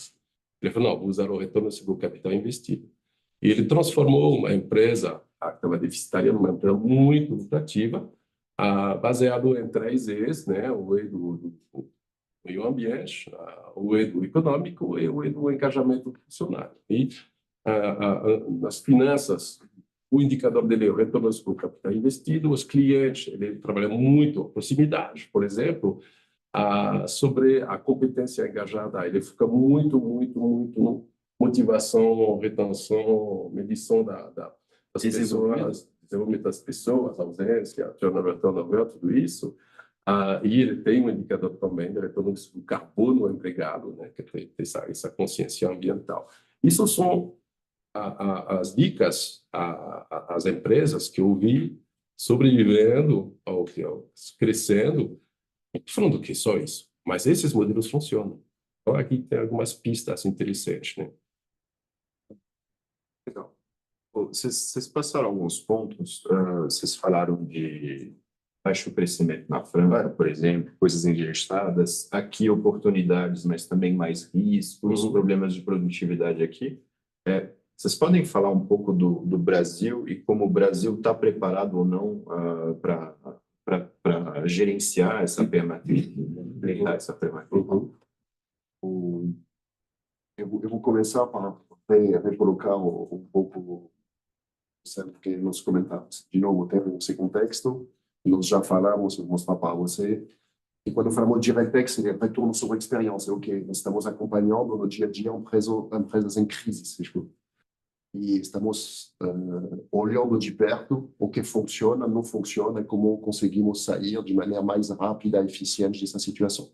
Ele falou, não, vou usar o retorno sobre o capital investido. E ele transformou uma empresa que estava deficitária numa empresa muito lucrativa, baseado em 3 E's, né? O E do meio ambiente, o E do econômico e o E do engajamento do funcionário. E nas finanças, o indicador dele é o retorno sobre o capital investido, os clientes, ele trabalha muito a proximidade, por exemplo, sobre a competência engajada, ele fica muito no motivação, retenção, medição das pessoas, desenvolvimento das pessoas, ausência, turnover, tudo isso. E ele tem um indicador também de retorno do carbono empregado, né, que tem essa consciência ambiental. Isso são as dicas às empresas que eu vi sobrevivendo, crescendo. Não estou falando que só isso, mas esses modelos funcionam. Então, aqui tem algumas pistas interessantes, né? Legal. Vocês passaram alguns pontos, vocês falaram de baixo crescimento na França, por exemplo, coisas engessadas, aqui oportunidades, mas também mais riscos, problemas de produtividade aqui. Vocês podem falar um pouco do Brasil e como o Brasil está preparado ou não para gerenciar essa permacultura, blindar essa permacultura? Eu vou começar para recolocar um pouco sempre que nós comentamos. De novo, temos esse contexto, nós já falamos, eu vou mostrar para você, e quando falamos de Retex, é retorno sobre experiência, ok? Nós estamos acompanhando no dia a dia empresas em crise, e estamos olhando de perto o que funciona, não funciona, e como conseguimos sair de maneira mais rápida e eficiente dessa situação.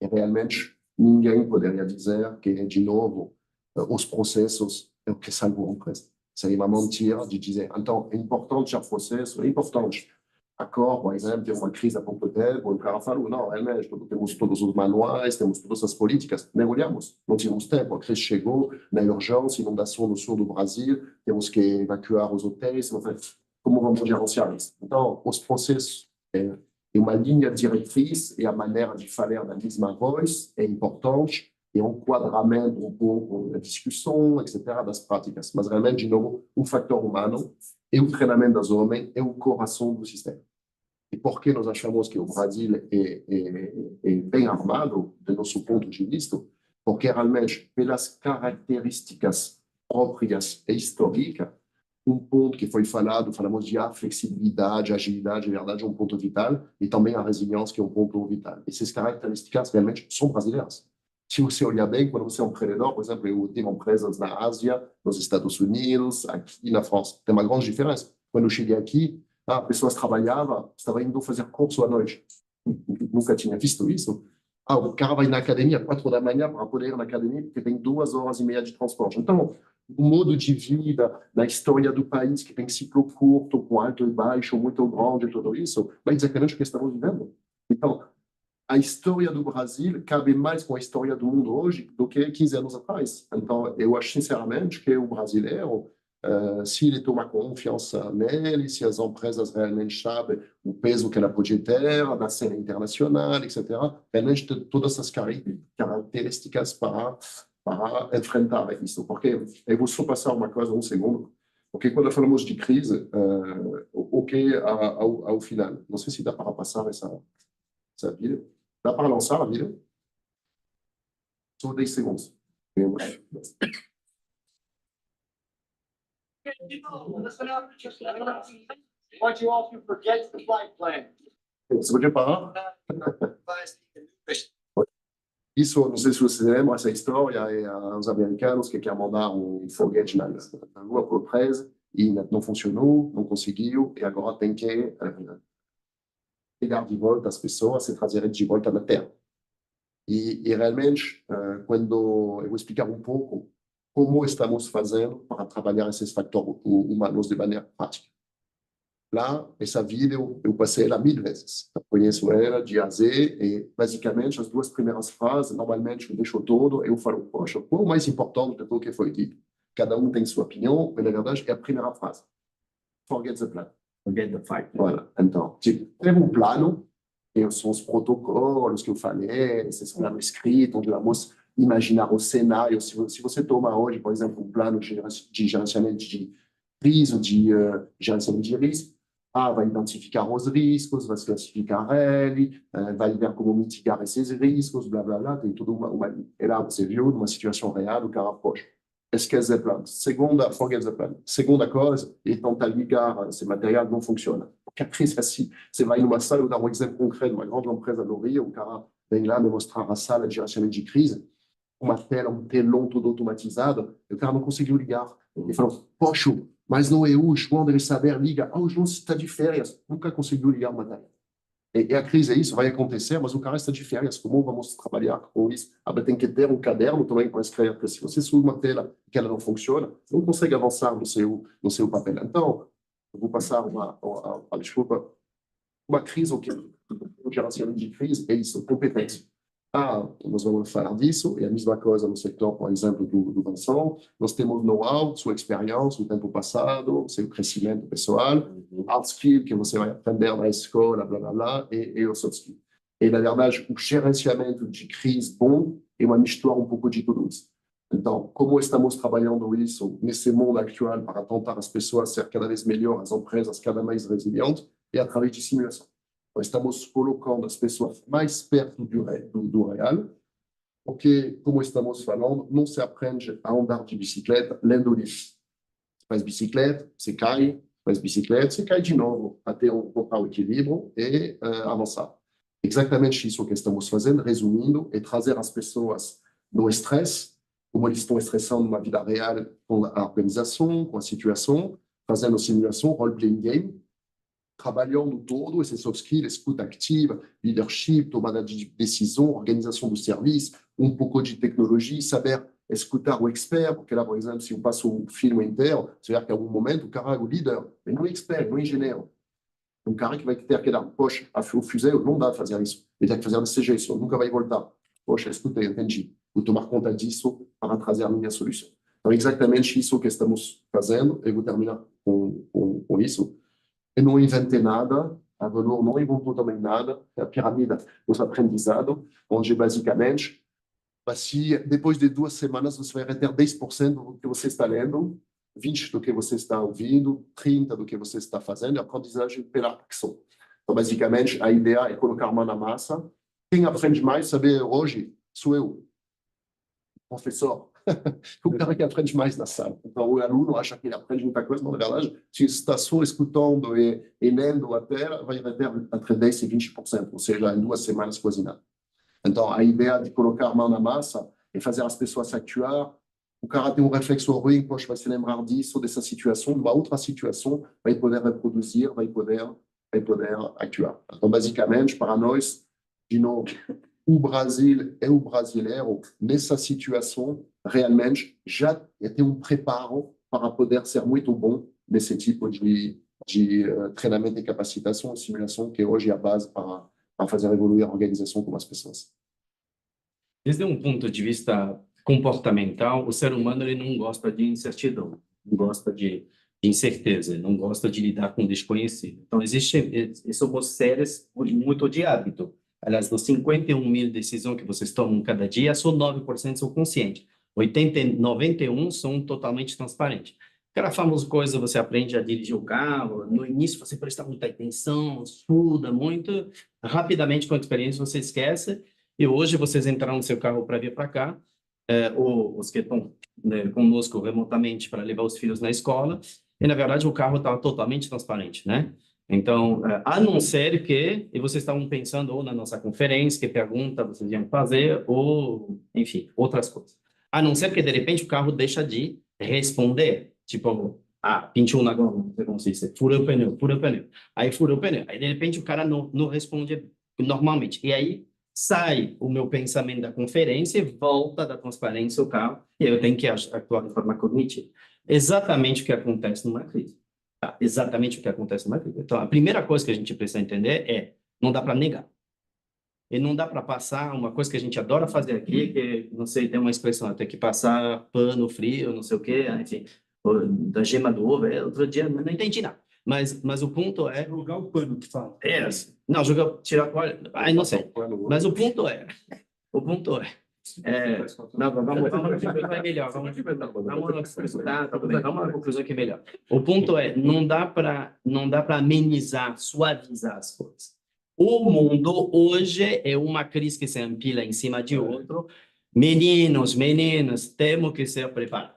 E realmente, ninguém poderia dizer que, de novo, os processos é o que salva a empresa. Seria uma mentira de dizer, então, é importante o processo, é importante. Accord, por exemplo, tem uma crise a ponto tempo, o cara fala, não, realmente, temos todos os manuais, temos todas as políticas, mergulhamos, não tínhamos tempo, a crise chegou, na urgência, inundação no sul do Brasil, temos que evacuar os hotéis, como vamos gerenciar isso? Então, os processos, uma linha diretriz e a maneira de falar da mesma voz é importante, e um enquadramento um pouco da discussão, etc., das práticas. Mas realmente, de novo, um fator humano e o treinamento das homens é o coração do sistema. E por que nós achamos que o Brasil é bem armado, do nosso ponto de vista? Porque realmente, pelas características próprias e históricas, um ponto que foi falamos de flexibilidade, agilidade, verdade, é um ponto vital, e também a resiliência, que é um ponto vital. Essas características realmente são brasileiras. Se você olhar bem, quando você é um empreendedor, por exemplo, eu tenho empresas na Ásia, nos Estados Unidos, aqui na França. Tem uma grande diferença. Quando eu cheguei aqui, as pessoas trabalhavam, estavam indo fazer curso à noite. Nunca tinha visto isso. O cara vai na academia às 4 da manhã para poder ir na academia, porque tem 2 horas e meia de transporte. Então, o modo de vida, na história do país, que tem ciclo curto, com alto e baixo, muito grande, tudo isso, vai exatamente o que estamos vivendo. Então, a história do Brasil cabe mais com a história do mundo hoje do que 15 anos atrás. Então, eu acho sinceramente que o brasileiro, se ele toma confiança nele, se as empresas realmente sabem o peso que ela pode ter na cena internacional, etc., realmente tem todas essas características para enfrentar isso. Porque, eu vou só passar uma coisa, um segundo, porque quando falamos de crise, o que ao final? Não sei se dá para passar essa vídeo. Dá para lançar a vídeo? Só 10 segundos. Want you all to forget the flight plan. Você podia parar? Isso, não sei se você lembra, essa história é os americanos que querem mandar um foguete na Lua por 13 e não funcionou, não conseguiu, e agora tem que pegar de volta as pessoas e trazer de volta na Terra. E realmente, quando eu vou explicar um pouco como estamos fazendo para trabalhar esses fatores humanos de maneira prática. Lá, essa vídeo, eu passei ela 1000 vezes. Eu conheço ela de A a Z e, basicamente, as 2 primeiras frases, normalmente, eu deixo todo e eu falo, poxa, qual é o mais importante de tudo que foi dito? Cada um tem sua opinião, mas, na verdade, é a primeira frase. Forget the plan. Forget the fight. Voilà. Então, tem um plano, e são os protocolos que eu falei, esses planos escritos, onde vamos imaginar o cenário. Se você toma hoje, por exemplo, um plano de gerenciamento de crise, de gerenciamento de risco, vai identificar os riscos, vai classificar ele, vai ver como mitigar esses riscos, blá, blá, blá, tem tudo uma... E lá, você viu, numa situação real, o cara, poxa, esquece o plano. Forget the plan. Segunda coisa, ele tenta ligar, esse material não funciona. Porque a crise é assim, você vai numa sala, eu vou dar um exemplo concreto, uma grande empresa do Rio, o cara vem lá me mostrar a sala de gerenciamento de crise, uma tela, um telão todo automatizado, e o cara não conseguiu ligar. Ele falou, poxa, mas não é o João deve saber, liga. O João está de férias, nunca conseguiu ligar o material. E a crise é isso, vai acontecer, mas o cara está de férias, como vamos trabalhar com isso? Tem que ter um caderno também para escrever, porque se você sube uma tela que ela não funciona, não consegue avançar no seu papel. Então, eu vou passar desculpa, uma crise, o gerenciamento de crise é isso, competência. nós vamos falar disso, e a mesma coisa no setor, por exemplo, do Vincent. Nós temos know-how, sua experiência, o tempo passado, seu crescimento pessoal, hard skill que você vai aprender na escola, blá, blá, blá, e o soft skill. E, na verdade, o gerenciamento de crise bom é uma mistura um pouco de tudo isso. Então, como estamos trabalhando isso nesse mundo atual para tentar as pessoas ser cada vez melhor, as empresas cada vez resilientes, é através de simulação. Então, estamos colocando as pessoas mais perto do real, porque, como estamos falando, não se aprende a andar de bicicleta lendo livros. Você faz bicicleta, você cai, faz bicicleta, você cai de novo, até encontrar o equilíbrio e avançar. Exatamente isso que estamos fazendo, resumindo, é trazer as pessoas no estresse, como eles estão estressando na vida real com a organização, com a situação, fazendo simulação, role-playing game, trabalhando todo esse soft skills, escuta ativa, leadership, tomada de decisão, organização do serviço, um pouco de tecnologia, saber escutar o expert, porque lá, por exemplo, se eu passo o filme inteiro, você vê que em algum momento o cara é o líder, mas não é expert, não é engenheiro. Um cara que vai ter que dar, poxa, o fusel, não dá para fazer isso. Ele tem que fazer desse jeito, nunca vai voltar. Poxa, escuta, entendi. Vou tomar conta disso para trazer a minha solução. Então, exatamente isso que estamos fazendo, e vou terminar com isso. Eu não inventei nada, a Velour não inventou também nada, é a pirâmide dos aprendizados, onde, basicamente, se depois de 2 semanas você vai reter 10% do que você está lendo, 20% do que você está ouvindo, 30% do que você está fazendo, e a aprendizagem pela ação. Então, basicamente, a ideia é colocar a mão na massa. Quem aprende mais, sabe, hoje, sou eu, professor. O cara que aprende mais na sala. Então, o aluno acha que ele aprende muita coisa, mas, na verdade, se está só escutando e lendo até, vai reter entre 10% e 20%, ou seja, em 2 semanas quase nada. Então, a ideia de colocar a mão na massa e fazer as pessoas actuar. O cara tem um reflexo ruim, poxa, vai se lembrar disso, dessa situação, de uma outra situação, vai poder reproduzir, vai poder actuar. Então, basicamente, para nós, de novo, o Brasil e o brasileiro, nessa situação, realmente, já tem um preparo para poder ser muito bom nesse tipo de treinamento e capacitação e simulação, que hoje é a base para fazer evoluir a organização com as pessoas. Desde um ponto de vista comportamental, o ser humano ele não gosta de incertidão, não gosta de incerteza, não gosta de lidar com o desconhecido. Então, somos seres muito de hábito. Aliás, das 51.000 decisões que vocês tomam cada dia, só 9% são conscientes. 91% são totalmente transparentes. Aquela famosa coisa, você aprende a dirigir o carro, no início você presta muita atenção, estuda muito, rapidamente com a experiência você esquece, e hoje vocês entraram no seu carro para vir para cá, ou os que estão conosco remotamente para levar os filhos na escola, e na verdade o carro está totalmente transparente, né? Então, a não ser que, e vocês estavam pensando ou na nossa conferência, que pergunta vocês iam fazer, ou, enfim, outras coisas. A não ser que, de repente, o carro deixa de responder. Tipo, pintou na goma, não sei como se diz, furou o pneu. Aí furou o pneu. Aí, de repente, o cara não responde normalmente. E aí, sai o meu pensamento da conferência e volta da transparência o carro, e aí eu tenho que actuar de forma cognitiva. Exatamente o que acontece numa crise. Exatamente o que acontece numa crise. Então, a primeira coisa que a gente precisa entender é, não dá para negar. E não dá para passar uma coisa que a gente adora fazer aqui, que, não sei, tem uma expressão, tem que passar pano frio, não sei o quê, enfim, da gema do ovo, outro dia, não entendi nada. Mas o ponto é... Jogar o pano, que fala. Não, tirar a olha, não sei. Mas o ponto é... Não, vamos vai melhor. Vamos uma conclusão que é melhor. O ponto é, não dá para amenizar, suavizar as coisas. O mundo hoje é uma crise que se empilha em cima de outro. Meninos, meninas, temos que ser preparados.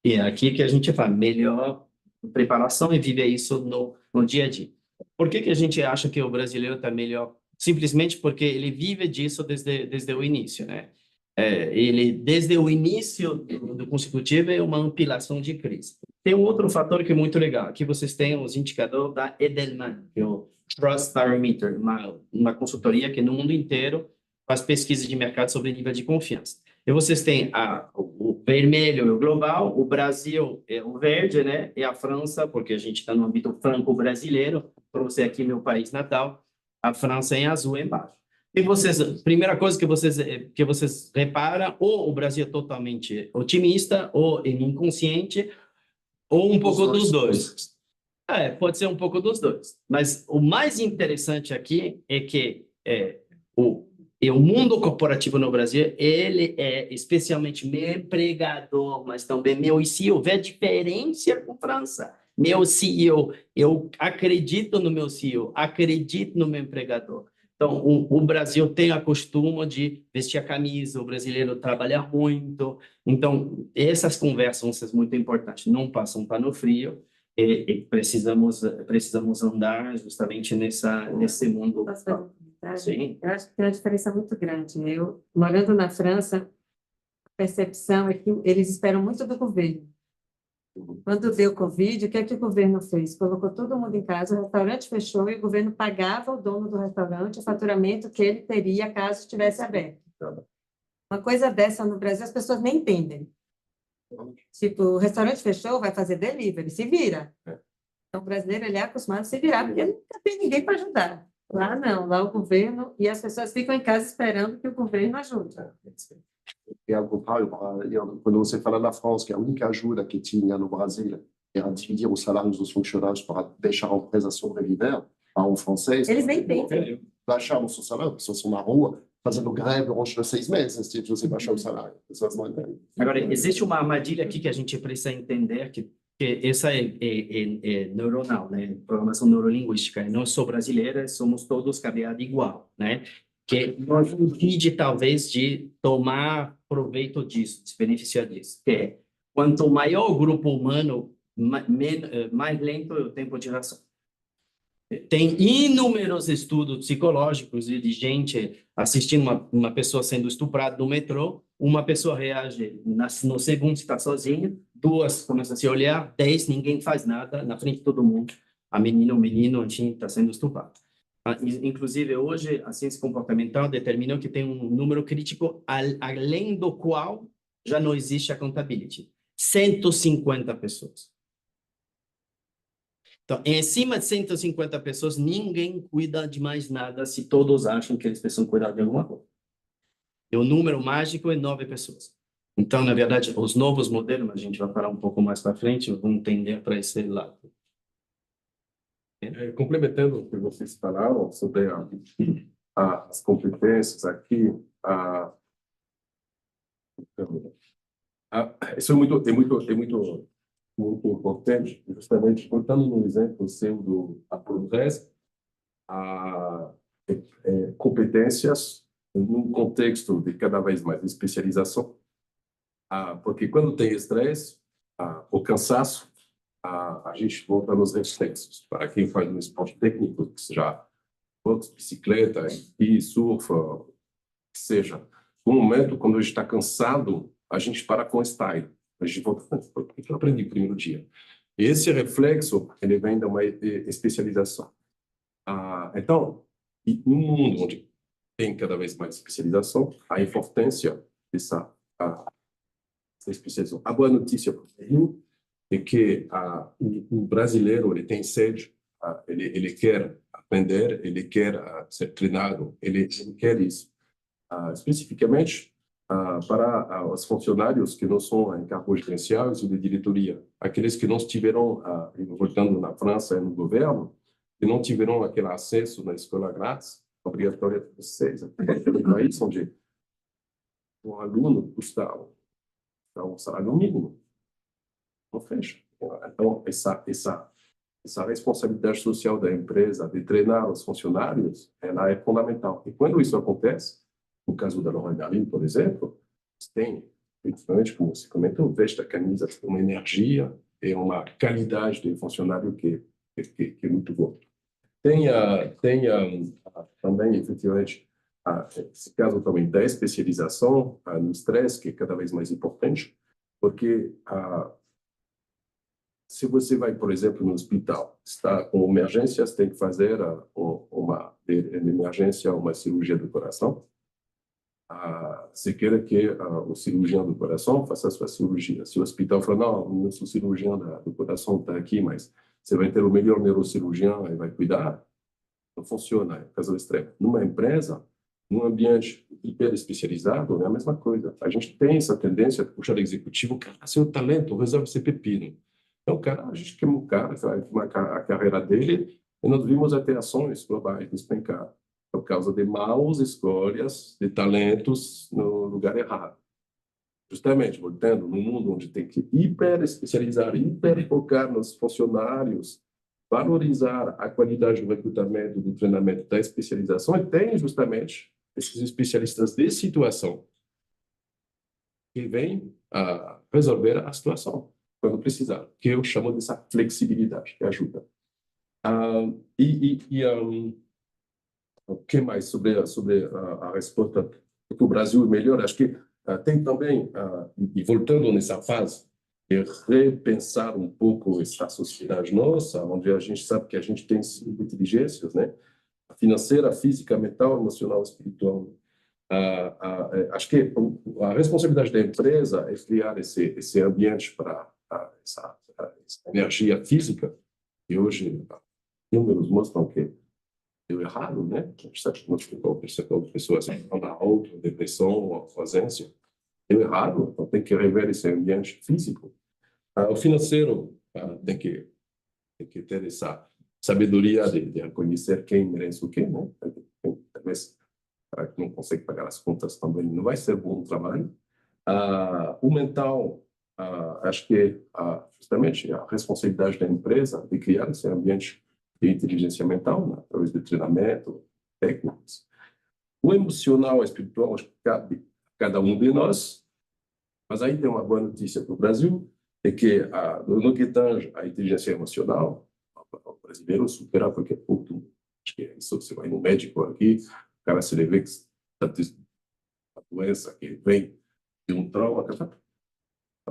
E é aqui que a gente faz melhor preparação e viver isso no dia a dia. Por que a gente acha que o brasileiro está melhor? Simplesmente porque ele vive disso desde o início, né? Ele, desde o início do consecutivo, é uma ampliação de crise. Tem um outro fator que é muito legal. Aqui vocês têm os indicadores da Edelman, que é o Trust Barometer, uma consultoria que no mundo inteiro faz pesquisa de mercado sobre nível de confiança. E vocês têm o vermelho é o global, o Brasil é o verde, né? E a França, porque a gente está no âmbito franco-brasileiro, trouxe aqui meu país natal, a França em azul embaixo. E vocês, primeira coisa que vocês reparam, ou o Brasil é totalmente otimista, ou inconsciente, ou um pouco dos dois. Pode ser um pouco dos dois. Mas o mais interessante aqui é que o mundo corporativo no Brasil, ele é especialmente meu empregador, mas também meu CEO. Vê a diferença com a França. Meu CEO, eu acredito no meu CEO, acredito no meu empregador. Então, o Brasil tem a costume de vestir a camisa, o brasileiro trabalha muito. Então, essas conversas vão ser muito importantes. Não passam pano frio e precisamos andar justamente nesse mundo. Posso fazer um comentário? Sim. Eu acho que tem uma diferença muito grande. Eu, morando na França, a percepção é que eles esperam muito do governo. Quando deu Covid, o que é que o governo fez? Colocou todo mundo em casa, o restaurante fechou e o governo pagava o dono do restaurante o faturamento que ele teria caso estivesse aberto. Uma coisa dessa no Brasil as pessoas nem entendem. Tipo, o restaurante fechou, vai fazer delivery, se vira. Então, o brasileiro ele é acostumado a se virar, porque nunca tem ninguém para ajudar. Lá não, lá o governo, e as pessoas ficam em casa esperando que o governo ajude. E ao contrário, quando você fala da França, que a única ajuda que tinha no Brasil era dividir os salários dos funcionários para deixar a empresa sobreviver, para um francês... Eles nem entendem. Baixar o seu salário, as pessoas estão na rua fazendo greve durante 6 meses, tipo, você baixar o salário. As pessoas não entendem. Agora, existe uma armadilha aqui que a gente precisa entender, que essa é neuronal, né? Programação neurolinguística. Nós somos brasileiros, somos todos cabeados igual, né? Que nos impede, talvez, de tomar proveito disso, de se beneficiar disso. Que é, quanto maior o grupo humano, mais lento é o tempo de reação. Tem inúmeros estudos psicológicos de gente assistindo uma pessoa sendo estuprada no metrô, uma pessoa reage no segundo está sozinha, 2 começam a se olhar, 10 ninguém faz nada na frente de todo mundo, a menina, o menino, enfim, está sendo estuprado. Inclusive, hoje, a ciência comportamental determinou que tem um número crítico além do qual já não existe accountability. 150 pessoas. Então, em cima de 150 pessoas, ninguém cuida de mais nada se todos acham que eles precisam cuidar de alguma coisa. E o número mágico é 9 pessoas. Então, na verdade, os novos modelos, a gente vai falar um pouco mais para frente, vão tender para esse lado. Complementando o que vocês falaram sobre as competências aqui, isso é muito importante, justamente contando no exemplo seu do Aprodres, competências num contexto de cada vez mais especialização, porque quando tem estresse, o cansaço, a gente volta nos reflexos. Para quem faz um esporte técnico, que seja boxe, bicicleta, esqui, surf, que seja, no momento, quando a gente está cansado, a gente para com o style. A gente volta, por que eu aprendi no primeiro dia? Esse reflexo, ele vem de uma especialização. Então, no mundo onde tem cada vez mais especialização, a importância dessa especialização. A boa notícia para o Brasil é que o brasileiro ele tem sede, ele quer aprender, ele quer ser treinado, ele quer isso. Especificamente para os funcionários que não são em cargos gerenciais ou de diretoria, aqueles que não estiveram, voltando na França no governo, que não tiveram aquele acesso na escola grátis, obrigatória para vocês. Aquele país onde um aluno custa um salário mínimo, não fecha. Então, essa responsabilidade social da empresa de treinar os funcionários, ela é fundamental. E quando isso acontece, no caso da Leroy Merlin, por exemplo, tem, principalmente, como você comentou, veste a camisa, tem uma energia e uma qualidade de funcionário que é muito boa. Tem também, efetivamente, esse caso também da especialização no estresse, que é cada vez mais importante, porque se você vai, por exemplo, no hospital, está com emergências, tem que fazer uma emergência, uma cirurgia do coração. Você quer que o cirurgião do coração faça a sua cirurgia. Se o hospital fala, não sou cirurgião do coração, está aqui, mas você vai ter o melhor neurocirurgião e vai cuidar, não funciona, é caso extremo. Numa empresa, num ambiente hiper especializado, é a mesma coisa. A gente tem essa tendência de puxar o executivo, cara, seu talento, resolve esse pepino. Então, cara, a gente queima o cara, a carreira dele, e nós vimos até ações globais despencar por causa de maus escolhas de talentos no lugar errado. Justamente, voltando, num mundo onde tem que hiper especializar, hiper focar nos funcionários, valorizar a qualidade do recrutamento, do treinamento, da especialização, e tem justamente esses especialistas de situação que vêm a resolver a situação quando precisar, que eu chamo dessa flexibilidade, que ajuda. O que mais sobre a resposta que o Brasil é melhor? Acho que tem também, e voltando nessa fase, de repensar um pouco essa sociedade nossa, onde a gente sabe que a gente tem 5 inteligências, né? A financeira, a física, a mental, a emocional, a espiritual. Acho que a responsabilidade da empresa é criar esse ambiente para essa energia física, e hoje números mostram que deu errado, né? A gente sabe que multiplicou o percentual de pessoas na auto, depressão, ausência. Deu errado, então tem que rever esse ambiente físico. O financeiro tem que ter essa sabedoria de reconhecer quem merece o quê, né? Talvez para quem não consegue pagar as contas também não vai ser bom o trabalho. O mental, acho que justamente a responsabilidade da empresa de criar esse ambiente de inteligência mental, né? Através de treinamento, técnicas. O emocional, o espiritual, acho que cabe a cada um de nós, mas aí tem uma boa notícia para o Brasil, é que no que tange a inteligência emocional, o brasileiro supera qualquer ponto. Acho que é isso, você vai no médico aqui, o cara se vê que está tendo uma doença que vem de um trauma, tá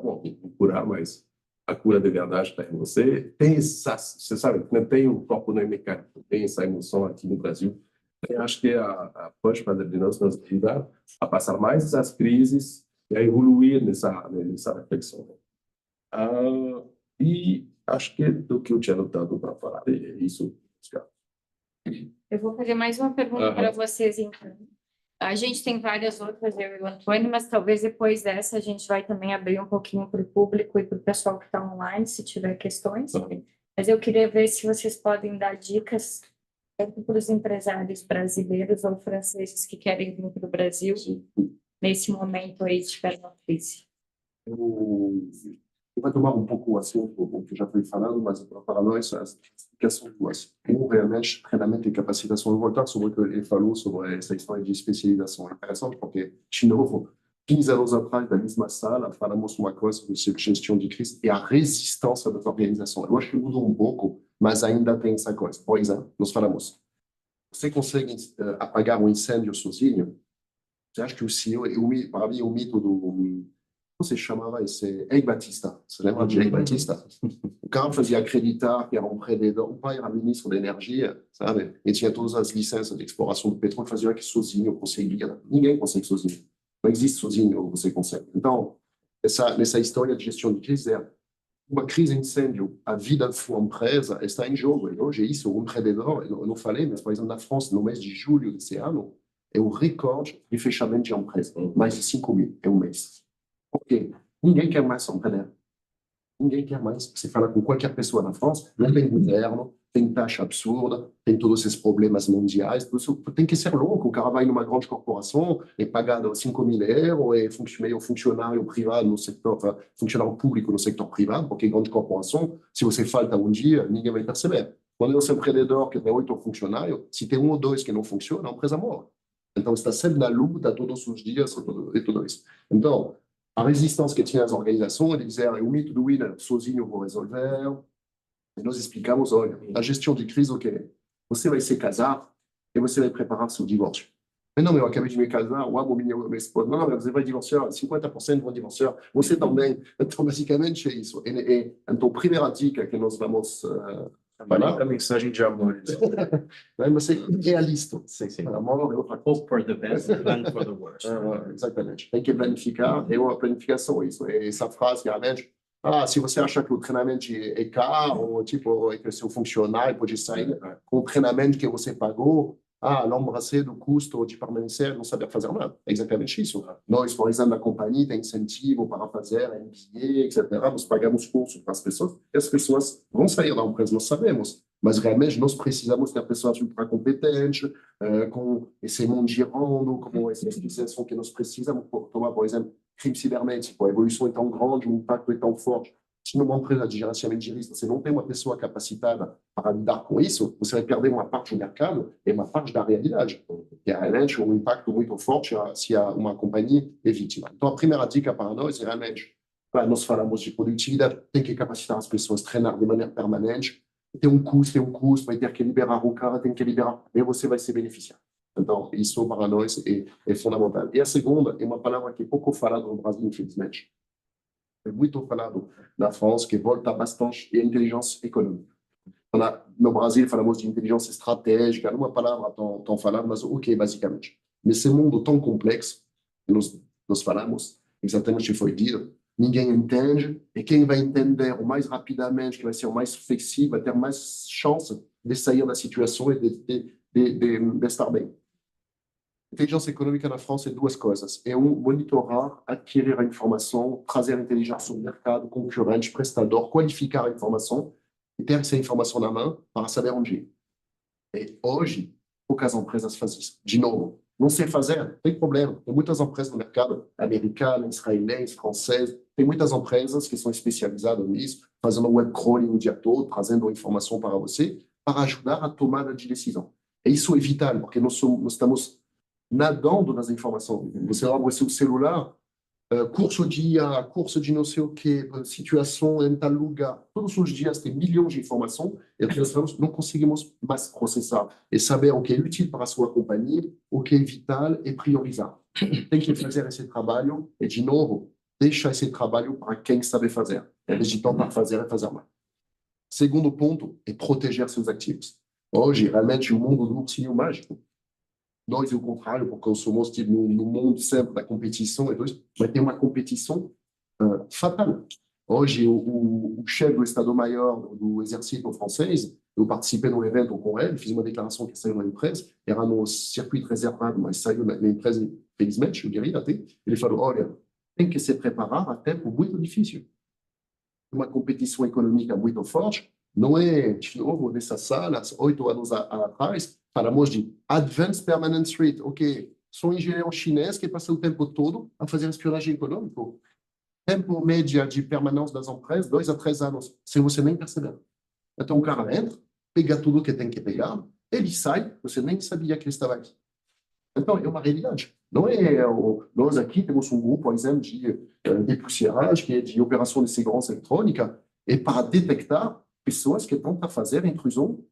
bom, tem que curar, mas a cura de verdade está em você. Tem você sabe, não tem o copo não é mecânico, tem essa emoção aqui no Brasil. Eu acho que a Push de nós nos ajuda a passar mais essas crises e a evoluir nessa reflexão. E acho que do que eu tinha notado para falar é isso. Eu vou fazer mais uma pergunta para vocês, então. A gente tem várias outras, eu e o Antônio, mas talvez depois dessa a gente vai também abrir um pouquinho para o público e para o pessoal que está online, se tiver questões. Mas eu queria ver se vocês podem dar dicas tanto para os empresários brasileiros ou franceses que querem vir para o Brasil nesse momento aí de crise. Eu vou tomar um pouco o assunto que já foi falado, mas para nós as explicações duas. Realmente, treinamento e capacitação. Eu vou voltar sobre o que ele falou sobre essa história de especialização. É interessante porque, de novo, 15 anos atrás, na mesma sala, falamos uma coisa sobre gestão de crise e a resistência das organizações. Eu acho que mudou um pouco, mas ainda tem essa coisa. Por exemplo, nós falamos, você consegue apagar um incêndio sozinho? Você acha que o CEO, para mim, o mito do... Você chamava esse Eike Batista. Você lembra de Eike Batista? O cara fazia acreditar que era um predador. O pai era ministro da energia, sabe? E tinha todas as licenças de exploração do petróleo, fazia que sozinho conseguia. Ninguém consegue sozinho. Não existe sozinho, você consegue. Então, nessa história de gestão de crise, uma crise incêndio, a vida da sua empresa está em jogo. E hoje, isso, um predador, eu não falei, mas, por exemplo, na França, no mês de julho desse ano, é o recorde de fechamento de empresa. Mais de 5 mil em um mês. Porque ninguém quer mais empreender. Ninguém quer mais. Você fala com qualquer pessoa na França, não tem governo, tem taxa absurda, tem todos esses problemas mundiais. Tem que ser louco. O cara vai numa grande corporação, é pagado 5 mil euros, é meio funcionário privado no setor, funcionário público no setor privado, porque grande corporação, se você falta um dia, ninguém vai perceber. Quando você é um empreendedor que tem 8 funcionários, se tem 1 ou 2 que não funcionam, a empresa morre. Então, está sempre na luta todos os dias e tudo isso. Então, a resistência que tinha as organizações, eles diziam, o mito do winner, sozinho eu vou resolver. E nós explicamos, olha, a gestão de crise, ok, você vai se casar e você vai preparar seu divórcio. Mas não, eu acabei de me casar, o amo minha esposa, não, você vai divorciar, 50% vão divorciar, você também. Então, basicamente, é isso. Então, a primeira dica que nós vamos... a mensagem de amor. Mas é realista. Sim. Amor é outra coisa. Hope for the best, plan for the worst. Exatamente. Tem que planificar. É uma planificação, isso. É essa frase, realmente. Se você acha que o treinamento é caro, tipo, que seu funcionário pode sair com o treinamento que você pagou, l'embrasser do custo de permanecer, não saber fazer nada. É exatamente isso. Nós, por exemplo, a companhia tem incentivo para fazer MBA, etc. Nós pagamos cursos para as pessoas, e as pessoas vão sair da empresa, nós sabemos. Mas realmente nós precisamos ter pessoas ultra competentes, com esse mundo girando, com essa especialização que nós precisamos. Tomar, por exemplo, crime cibernético, a evolução é tão grande, o impacto é tão forte. Se numa empresa de gerenciamento de risco você não tem uma pessoa capacitada para lidar com isso, você vai perder uma parte do mercado e uma parte da realidade, que é realmente um impacto muito forte se uma companhia é vítima. Então, a primeira dica para nós é realmente, nós falamos de produtividade, tem que capacitar as pessoas, treinar de maneira permanente, tem um custo, vai ter que liberar o cara, tem que liberar, e você vai se beneficiar. Então, isso para nós é fundamental. E a segunda é uma palavra que é pouco falada no Brasil, infelizmente. É muito falado na França, que volta bastante, é inteligência econômica. No Brasil, falamos de inteligência estratégica, não é uma palavra tão falada, mas o que basicamente? Nesse mundo tão complexo, nós falamos exatamente o que foi dito, ninguém entende, e quem vai entender o mais rapidamente, que vai ser o mais flexível, vai ter mais chance de sair da situação e de estar bem. Inteligência econômica na França é duas coisas. É monitorar, adquirir a informação, trazer a inteligência no mercado, concorrente, prestador, qualificar a informação e ter essa informação na mão para saber onde ir. E hoje, poucas empresas fazem isso. De novo, não sei fazer, não tem problema. Tem muitas empresas no mercado, americanas, israelenses, francesas, tem muitas empresas que são especializadas nisso, fazendo web crawling o dia todo, trazendo a informação para você, para ajudar a tomada de decisão. E isso é vital, porque nós estamos nadando nas informações. Você abre o seu celular, curso de não sei o quê, situação em tal lugar. Todos os dias tem milhões de informações e nós não conseguimos mais processar e saber o que é útil para a sua companhia, o que é vital e priorizar. Tem que fazer esse trabalho e, de novo, deixa esse trabalho para quem sabe fazer. Em vez de tentar fazer e fazer mal. Segundo ponto é proteger seus ativos. Hoje, realmente, o mundo do ursinho mágico. Nós, o contrário, porque nós somos no mundo sempre da competição, vai ter uma competição fatal. Hoje, o chefe do Estado-Maior do Exército francês, eu participei no evento com ele, fiz uma declaração que saiu na empresa, era no circuito reservado, mas saiu na empresa, felizmente, eu diria até. Ele falou, olha, tem que se preparar a tempo muito difícil. Uma competição econômica muito forte, não é, de novo, nessa sala, 8 anos atrás, falamos de Advanced Permanent Threat. Ok, sou engenheiro chinês que passa o tempo todo a fazer espionagem econômica. Tempo médio de permanência das empresas, 2 a 3 anos, sem você nem perceber. Então o cara entra, pega tudo que tem que pegar, ele sai, você nem sabia que ele estava aqui. Então é uma realidade. Não é, nós aqui temos um grupo, por exemplo, de depulseiragem, que é de operação de segurança eletrônica, e para detectar pessoas que tentam fazer intrusão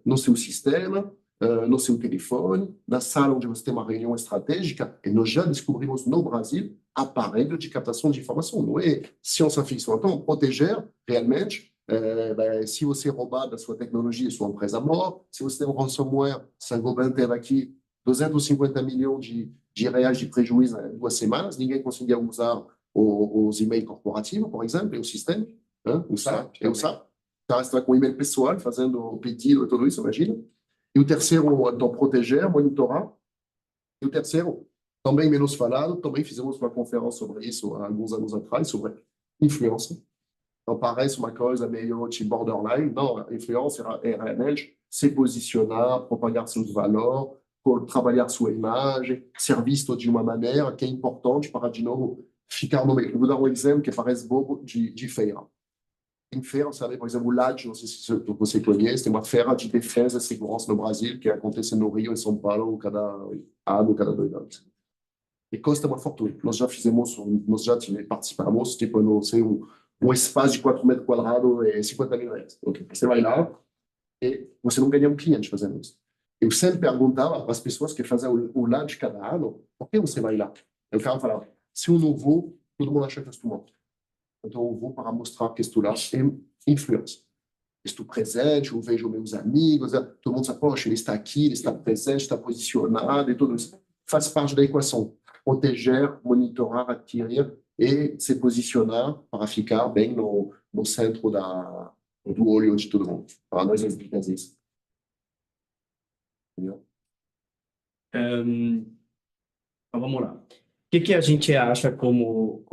no seu sistema, no seu telefone, na sala onde você tem uma reunião estratégica, e nós já descobrimos no Brasil aparelho de captação de informação. Não é ciência-ficção. Então, proteger realmente, se você roubar da sua tecnologia, sua empresa morre, se você tem um ransomware, Saint-Gobain teve aqui 250 milhões de reais de prejuízo em 2 semanas, ninguém conseguia usar os e-mails corporativos, por exemplo, e o sistema, o SAP, o cara está com o e-mail pessoal, fazendo o pedido e tudo isso, imagina. E o terceiro, então, proteger, monitorar. E o terceiro, também menos falado, também fizemos uma conferência sobre isso há alguns anos atrás, sobre influência. Então, parece uma coisa meio de borderline. Não, a influência é realmente se posicionar, propagar seus valores, trabalhar sua imagem, ser visto de uma maneira que é importante para, de novo, ficar no meio. Eu vou dar um exemplo que parece bobo de feira. Em feira, sabe, por exemplo, o LAD, não sei se você conhece, tem uma feira de defesa e segurança no Brasil que acontece no Rio e São Paulo cada ano, cada 2 anos. E custa uma fortuna. Nós já participamos, tipo, não sei, um espaço de 4 metros quadrados e 50 mil reais. Okay. Você vai lá e você não ganha um cliente fazendo isso. Eu sempre perguntava para as pessoas que faziam o LAD cada ano, por que você vai lá? E o cara falava, se eu não vou, todo mundo acha que eu estou morto. Então, eu vou para mostrar que estou lá em influência. Estou presente, eu vejo meus amigos, todo mundo sabe, poxa, ele está aqui, ele está presente, está posicionado e tudo isso. Faz parte da equação. Proteger, monitorar, adquirir e se posicionar para ficar bem no centro do olho de todo mundo. Para nós, é isso. Entendeu? Então, vamos lá. O que a gente acha como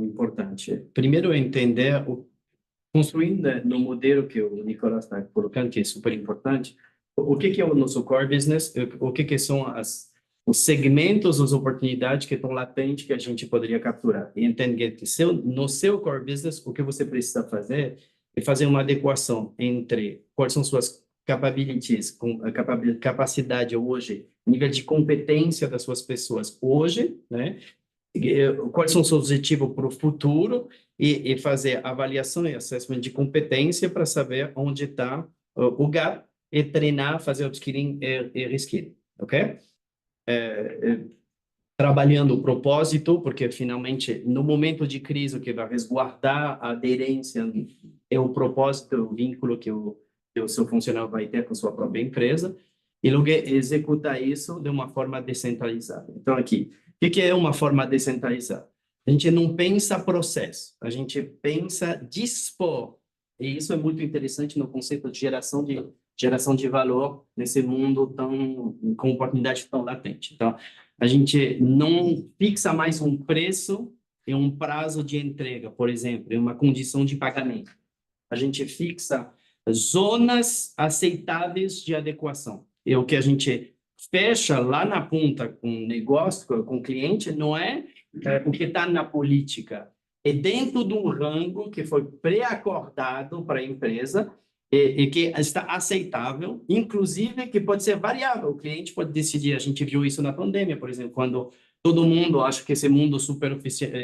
importante? Primeiro, entender, construindo no modelo que o Nicolas está colocando, que é super importante, o que é o nosso core business, o que são os segmentos, as oportunidades que estão latentes que a gente poderia capturar. E entender que no seu core business, o que você precisa fazer é fazer uma adequação entre quais são suas capabilities, com a capacidade hoje, nível de competência das suas pessoas hoje, né? Quais são os seus objetivos para o futuro e fazer avaliação e assessment de competência para saber onde está o gap e treinar, fazer upskilling e reskilling, ok? Trabalhando o propósito, porque finalmente no momento de crise o que vai resguardar a aderência é o propósito, o vínculo que o seu funcionário vai ter com sua própria empresa e logo executar isso de uma forma descentralizada. Então aqui, o que é uma forma descentralizada? A gente não pensa processo, a gente pensa dispor. E isso é muito interessante no conceito de geração de valor nesse mundo com oportunidade tão latente. Então, a gente não fixa mais um preço e um prazo de entrega, por exemplo, em uma condição de pagamento. A gente fixa zonas aceitáveis de adequação. E o que a gente fecha lá na ponta com o negócio, com o cliente, não é o que está na política. É dentro de um rango que foi pré-acordado para a empresa e que está aceitável, inclusive que pode ser variável. O cliente pode decidir. A gente viu isso na pandemia, por exemplo, quando todo mundo acha que esse mundo super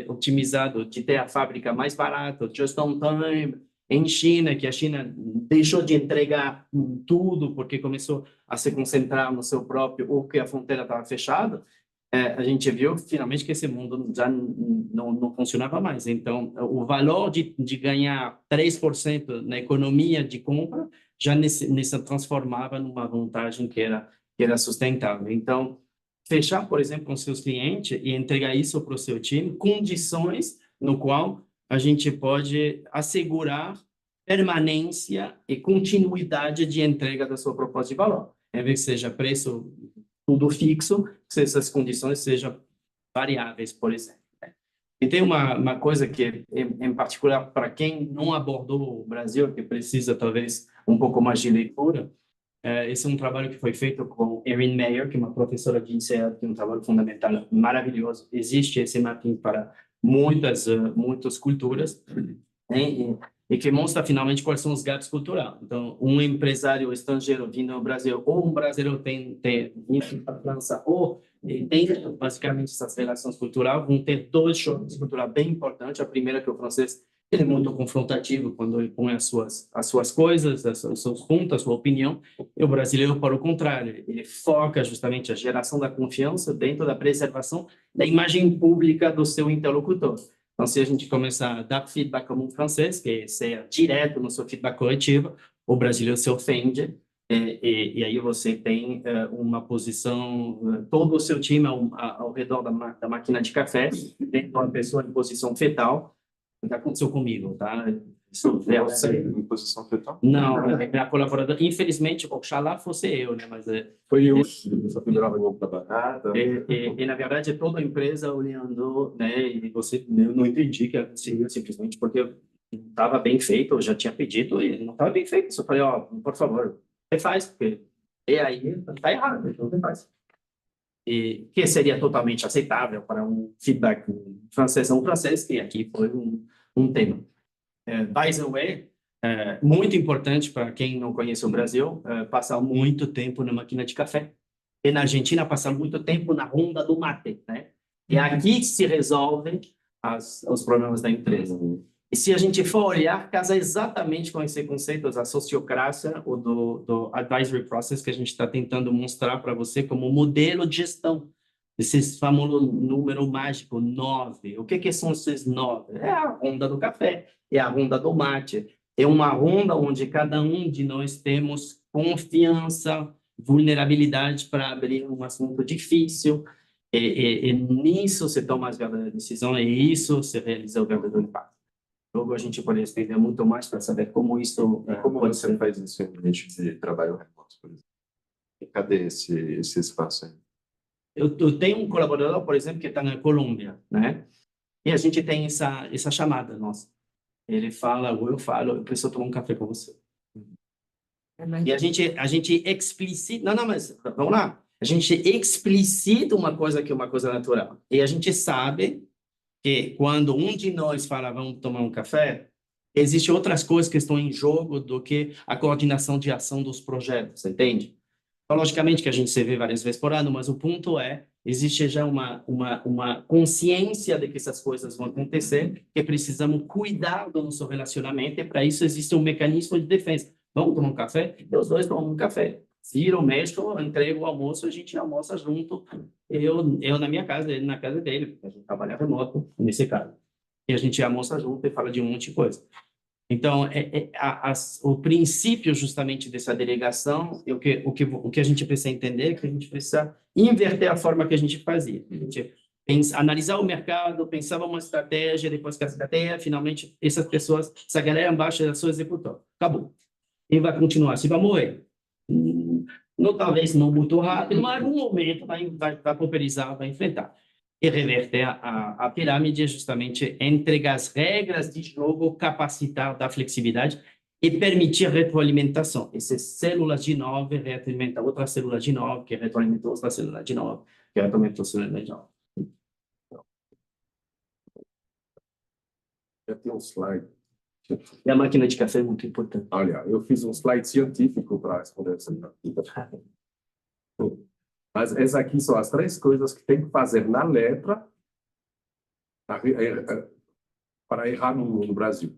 otimizado de ter a fábrica mais barata, just on time, em China, que a China deixou de entregar tudo porque começou a se concentrar no seu próprio, ou que a fronteira estava fechada, a gente viu finalmente que esse mundo já não funcionava mais. Então, o valor de ganhar 3% na economia de compra já nessa transformava numa vantagem que era sustentável. Então, fechar, por exemplo, com seus clientes e entregar isso para o seu time, condições no qual a gente pode assegurar permanência e continuidade de entrega da sua proposta de valor. Em vez que seja preço tudo fixo, que essas condições sejam variáveis, por exemplo. E tem uma coisa que, em particular, para quem não abordou o Brasil, que precisa, talvez, um pouco mais de leitura, esse é um trabalho que foi feito com Erin Meyer, que é uma professora de INSEAD, que é um trabalho fundamental maravilhoso. Existe esse mapping para muitas culturas, né? E que mostra finalmente quais são os gaps culturais. Então, um empresário estrangeiro vindo ao Brasil, ou um brasileiro tem ido para a França, ou tem basicamente essas relações culturais, vão ter dois choques culturais bem importantes. A primeira que o francês ele é muito confrontativo quando ele põe as suas coisas, os seus pontos, a sua opinião. E o brasileiro, para o contrário, ele foca justamente a geração da confiança dentro da preservação da imagem pública do seu interlocutor. Então, se a gente começar a dar feedback como um francês, que é ser direto no seu feedback coletivo, o brasileiro se ofende, e aí você tem uma posição, todo o seu time ao redor da máquina de café, dentro de uma pessoa em posição fetal. O que aconteceu comigo, tá? Você em posição fetal? Não, minha colaboradora, infelizmente, oxalá fosse eu, né? Mas Foi eu, essa primeira reunião para trabalhar. e na verdade toda a empresa olhando, né? E eu não entendi que seria simplesmente porque estava bem feito, eu já tinha pedido e não estava bem feito. Só falei, ó, por favor, refaz, porque e aí tá errado, então refaz. E que seria totalmente aceitável para um feedback francês a um francês, que aqui foi um tema. By the way, muito importante para quem não conhece o Brasil, passar muito tempo na máquina de café. E na Argentina, passar muito tempo na ronda do mate, né? E aqui se resolvem os problemas da empresa. E se a gente for olhar, casa exatamente com esse conceito da sociocracia ou do advisory process que a gente está tentando mostrar para você como modelo de gestão. Esse famoso número mágico, 9. O que são esses 9? É a ronda do café, é a ronda do mate. É uma ronda onde cada um de nós temos confiança, vulnerabilidade para abrir um assunto difícil. E nisso se toma as verdadeiras decisões e isso se realiza o verdadeiro impacto. Logo, a gente pode estender muito mais para saber como isso... Como você faz isso em ambiente de trabalho remoto, por exemplo? Cadê esse espaço aí? eu tenho um colaborador, por exemplo, que está na Colômbia, né? E a gente tem essa chamada nossa. Ele fala, ou eu falo, eu preciso tomar um café com você. E a gente explicita, não, mas vamos lá. A gente explicita uma coisa que é uma coisa natural. E a gente sabe que quando um de nós fala, vamos tomar um café, existem outras coisas que estão em jogo do que a coordenação de ação dos projetos, entende? Então, logicamente que a gente se vê várias vezes por ano, mas o ponto é, existe já uma consciência de que essas coisas vão acontecer, que precisamos cuidar do nosso relacionamento, e para isso existe um mecanismo de defesa. Vamos tomar um café? E os dois tomam um café. Vira o México, eu entrego o almoço, a gente almoça junto, eu na minha casa, ele na casa dele, porque a gente trabalha remoto, nesse caso. E a gente almoça junto e fala de um monte de coisa. Então, o princípio justamente dessa delegação, o que a gente precisa entender é que a gente precisa inverter a forma que a gente fazia. A gente analisar o mercado, pensava uma estratégia, depois que a estratégia, finalmente, essa galera embaixo da sua executor. Acabou. E vai continuar, se vai morrer. Não, talvez não muito rápido, mas em algum momento vai pulverizar, vai enfrentar. E reverter a pirâmide justamente entregar as regras de jogo, capacitar da flexibilidade e permitir retroalimentação. Essas células de novo retroalimentam outra célula de novo, que retroalimenta outra célula de novo, que retroalimenta outra célula de novo. Já tem um slide. E a máquina de café é muito importante. Olha, eu fiz um slide científico para responder essa pergunta. Mas essas aqui são as 3 coisas que tem que fazer na letra para errar no Brasil.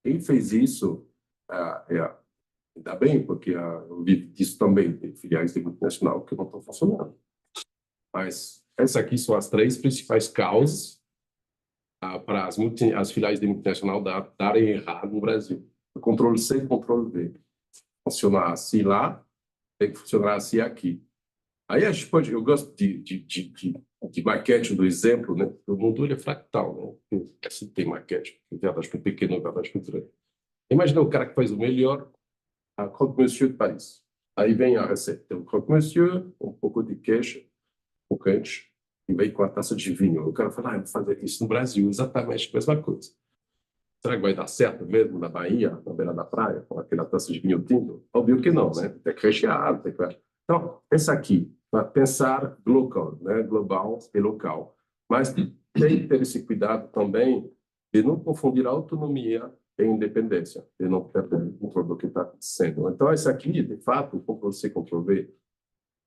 Quem fez isso, ainda bem, porque eu vi disso também, tem filiais de multinacional que não estão funcionando. Mas essas aqui são as 3 principais causas para as filiais de multinacional darem errado no Brasil. Controle C e controle V. Funcionar assim lá, tem que funcionar assim aqui. Aí a gente pode, eu gosto de maquete do exemplo, né? O mundo ele é fractal, né? Assim tem maquete, verdade com pequeno, verdade com grande. Imagina o cara que faz o melhor croque-monsieur de Paris. Aí vem a receita, tem um croque-monsieur, um pouco de queijo, um quente, e vem com a taça de vinho. O cara fala, eu vou fazer isso no Brasil, exatamente a mesma coisa. Será que vai dar certo mesmo na Bahia, na beira da praia, com aquela taça de vinho tinto? Óbvio que não, né? Tem que rechear, tem que... Então, essa aqui, para pensar global, né? Global e local. Mas tem que ter esse cuidado também de não confundir autonomia e independência, de não perder o controle do que está acontecendo. Então, esse aqui, de fato, Ctrl-C, Ctrl-V,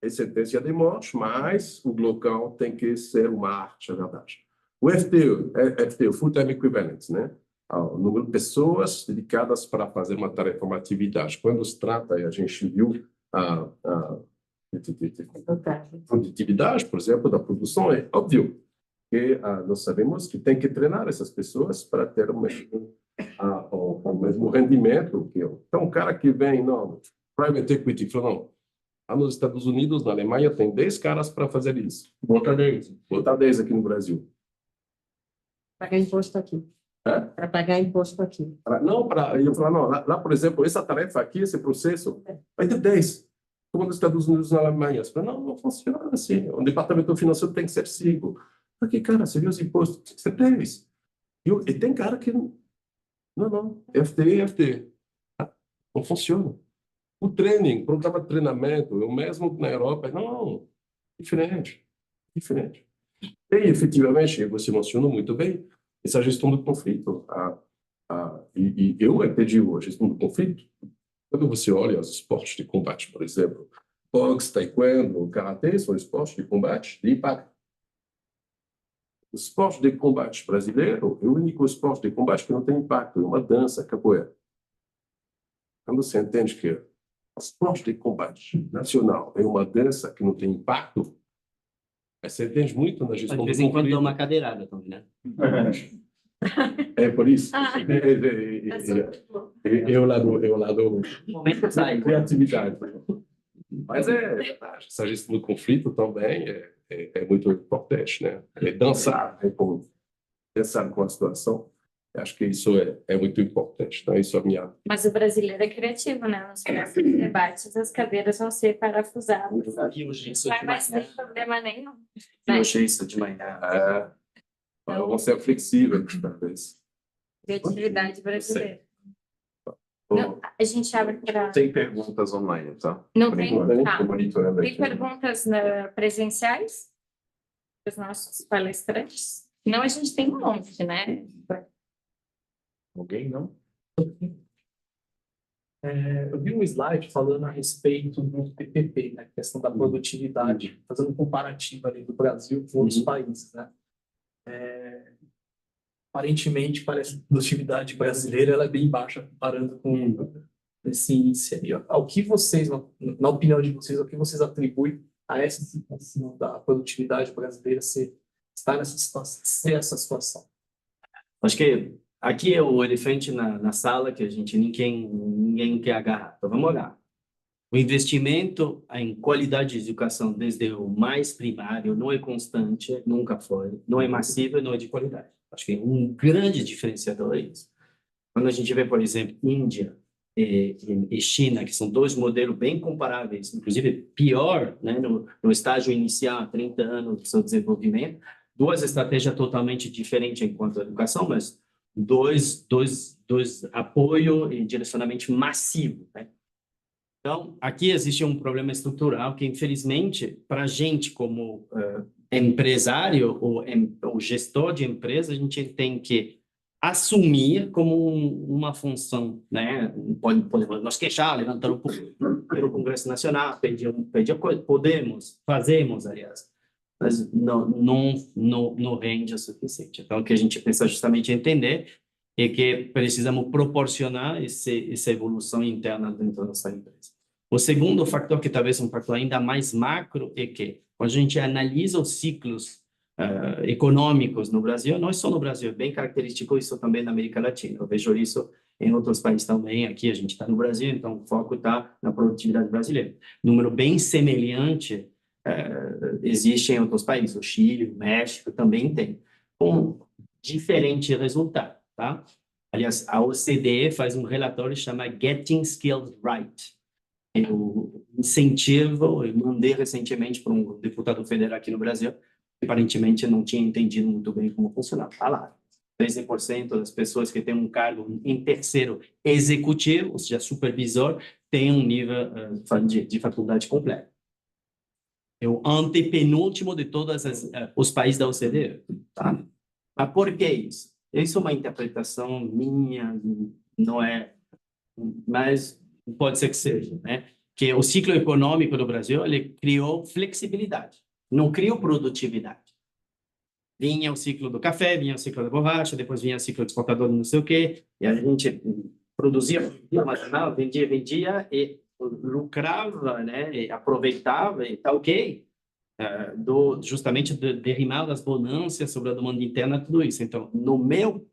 é sentença de morte, mas o local tem que ser uma arte, é verdade. O FTE, Full Time Equivalent, né? O número de pessoas dedicadas para fazer uma tarefa, uma atividade. Quando se trata, e a gente viu a produtividade, por exemplo, da produção, é óbvio que nós sabemos que tem que treinar essas pessoas para ter o mesmo rendimento que eu. Então, um cara que vem, não, private equity, falou, não, nos Estados Unidos, na Alemanha, tem 10 caras para fazer isso. Botar 10. Botar 10 aqui no Brasil. Pagar imposto aqui. Para pagar imposto aqui. Eu falar, não, lá, por exemplo, essa tarefa aqui, esse processo, vai ter 10. Como nos Estados Unidos, na Alemanha. Você fala, não funciona assim. O departamento financeiro tem que ser 5. Porque, cara, você viu os impostos, tem que ser 10. E tem cara que, não, FTE. Não funciona. O training, o programa de treinamento, é o mesmo que na Europa. Não, diferente. E, efetivamente, você mencionou muito bem, essa gestão do conflito. E eu até digo, a gestão do conflito, quando você olha os esportes de combate, por exemplo, boxe, taekwondo, karatê, são esportes de combate de impacto. O esporte de combate brasileiro é o único esporte de combate que não tem impacto, é uma dança, capoeira. Quando você entende que o esporte de combate nacional é uma dança que não tem impacto, você entende muito na gestão do conflito. De vez em quando dá uma cadeirada também, né? É por isso. É o lado Momento sai. criatividade. Mas essa gestão do conflito também é muito importante, né? É dançar, é como pensar com a situação. Acho que isso é muito importante. Então, isso é a minha... Mas o brasileiro é criativo, né? Nos próximos debates, as cadeiras vão ser parafusadas. E hoje isso Não de vai mais ter manhã. problema nenhum. E hoje isso de manhã. Vão ser flexíveis, talvez. Criatividade brasileira. Ô, Não, a gente abre para... Tem perguntas online, tá? Não Por tem? enquanto, Tá. tô monitorando Tem aqui. perguntas presenciais dos nossos palestrantes? Não, a gente tem um monte, né? Alguém, não? Eu vi um slide falando a respeito do PPP, né, questão da produtividade, fazendo um comparativo ali do Brasil com outros países, né? Aparentemente, parece que a produtividade brasileira ela é bem baixa comparando com esse índice aí. Ao que vocês, na opinião de vocês, ao que vocês atribuem a essa situação da produtividade brasileira estar nessa situação, ser essa situação? Acho que aqui é o elefante na sala que a gente ninguém quer agarrar. Então, vamos olhar. O investimento em qualidade de educação, desde o mais primário, não é constante, nunca foi, não é massivo e não é de qualidade. Acho que um grande diferenciador é isso. Quando a gente vê, por exemplo, Índia e China, que são dois modelos bem comparáveis, inclusive pior, né, no estágio inicial, 30 anos do seu desenvolvimento, duas estratégias totalmente diferentes enquanto à educação, mas dois apoio e direcionamento massivo, né? Então, aqui existe um problema estrutural que, infelizmente, para a gente como empresário ou gestor de empresa, a gente tem que assumir como uma função, né? Podemos nos queixar, levantar pelo Congresso Nacional, pedir coisa, fazemos, aliás, mas não rende o suficiente. Então, o que a gente precisa justamente entender é que precisamos proporcionar essa evolução interna dentro da nossa empresa. O segundo fator, que talvez é um fator ainda mais macro, é que quando a gente analisa os ciclos econômicos no Brasil, não é só no Brasil, é bem característico isso também na América Latina. Eu vejo isso em outros países também. Aqui a gente está no Brasil, então o foco está na produtividade brasileira. Número bem semelhante existe em outros países, o Chile, o México também tem, com diferente resultado, tá? Aliás, a OCDE faz um relatório que chama Getting Skills Right. Eu incentivo, eu mandei recentemente para um deputado federal aqui no Brasil, que aparentemente não tinha entendido muito bem como funcionava. Está lá, 13% das pessoas que têm um cargo em terceiro executivo, ou seja, supervisor, tem um nível de faculdade completa. É o antepenúltimo de todos os países da OCDE. Tá? Mas por que isso? Isso é uma interpretação minha, não é, mas pode ser que seja, né? Que o ciclo econômico do Brasil, ele criou flexibilidade, não criou produtividade. Vinha o ciclo do café, vinha o ciclo da borracha, depois vinha o ciclo de exportador não sei o quê, e a gente produzia, vendia e lucrava, né? E aproveitava e tá ok. Justamente derrimar as bonâncias sobre a demanda interna, tudo isso. Então, no meu,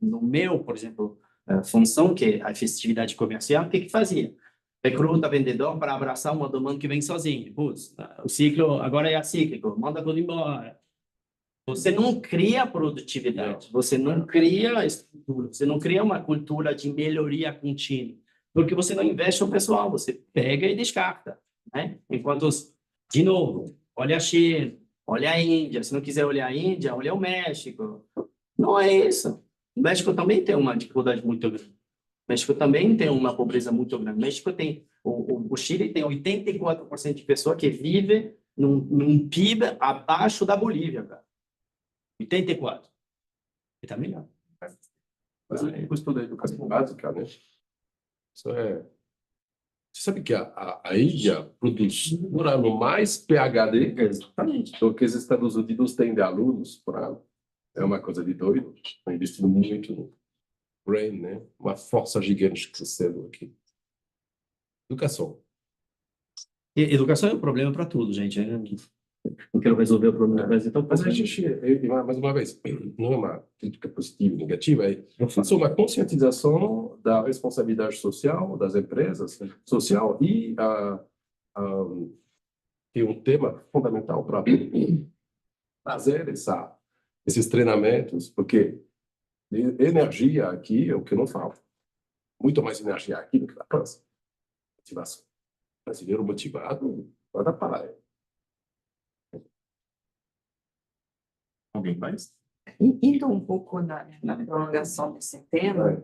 por exemplo, função, que é a festividade comercial, o que fazia? Recruta vendedor para abraçar uma demanda que vem sozinho. Putz, o ciclo agora é acíclico, manda tudo embora. Você não cria produtividade, você não cria estrutura, você não cria uma cultura de melhoria contínua, porque você não investe no pessoal, você pega e descarta, né? Enquanto, de novo, olha a China, olha a Índia, se não quiser olhar a Índia, olha o México. Não é isso. O México também tem uma dificuldade muito grande. O México também tem uma pobreza muito grande. O México tem, o Chile tem 84% de pessoas que vivem num PIB abaixo da Bolívia, cara. 84. Está melhor. Mas o custo da educação básica, né? Isso é... Você sabe que a Índia produz por ano mais PhD do que os Estados Unidos têm de alunos por ano. É uma coisa de doido. Estão investindo muito no brain, né? Uma força gigante que se aqui. Educação. Educação é um problema para tudo, gente. Não quero resolver o problema do Brasil. Então, mas a gente, mais uma vez, não é uma crítica positiva e negativa, eu faço uma conscientização da responsabilidade social das empresas, social, e tem um tema fundamental para fazer esses treinamentos, porque Energia aqui é o que eu não falo. Muito mais energia aqui do que na França. Motivação. Brasileiro motivado, nada para. Alguém mais? Indo um pouco na prolongação desse tema,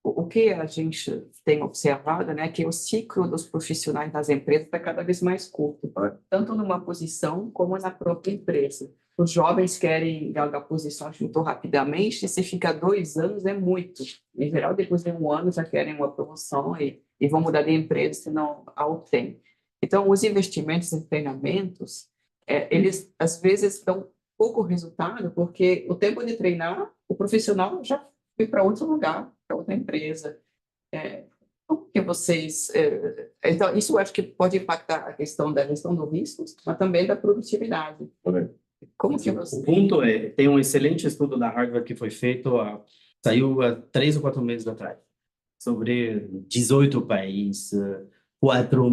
o que a gente tem observado, né, é que o ciclo dos profissionais nas empresas está cada vez mais curto, tanto numa posição como na própria empresa. Os jovens querem galgar posições muito rapidamente, e se fica 2 anos é muito. Em geral, depois de 1 ano já querem uma promoção e vão mudar de empresa se não a obtêm. Então, os investimentos em treinamentos, eles às vezes dão pouco resultado, porque o tempo de treinar, o profissional já foi para outro lugar, para outra empresa. Como que vocês... então, isso eu acho que pode impactar a questão da gestão do risco, mas também da produtividade. Como que O você... ponto é, tem um excelente estudo da Harvard que foi feito, saiu há 3 ou 4 meses atrás, sobre 18 países, 4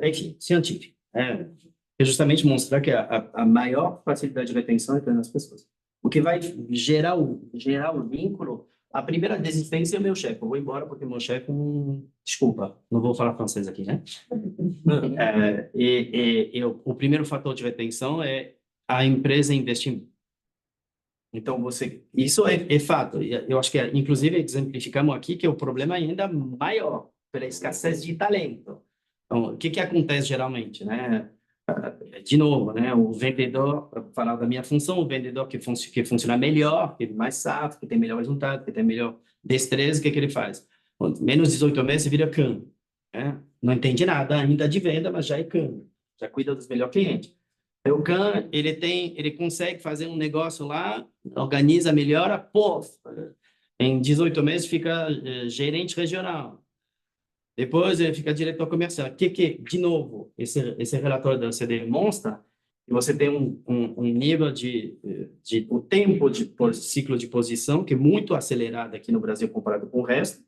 enfim, científico. É justamente mostrar que a maior facilidade de retenção é treinar as pessoas. O que vai gerar o vínculo, a primeira desistência é o meu chefe. Eu vou embora porque meu chefe, desculpa, não vou falar francês aqui, né? O primeiro fator de retenção é a empresa investindo. Então, isso é fato. Eu acho que, inclusive, exemplificamos aqui que o problema é ainda maior, pela escassez de talento. Então, o que acontece geralmente, né? De novo, né? O vendedor, para falar da minha função, o vendedor que funciona melhor, que mais sabe, que tem melhor resultado, que tem melhor destreza, o que ele faz? Menos de 18 meses, vira cano. Né? Não entende nada ainda de venda, mas já é cano. Já cuida dos melhores clientes. O CAN, ele consegue fazer um negócio lá, organiza, melhora, pô, em 18 meses fica gerente regional. Depois ele fica diretor comercial. De novo, esse relatório da OCDE demonstra que você tem um nível o tempo de ciclo de posição que é muito acelerado aqui no Brasil comparado com o resto,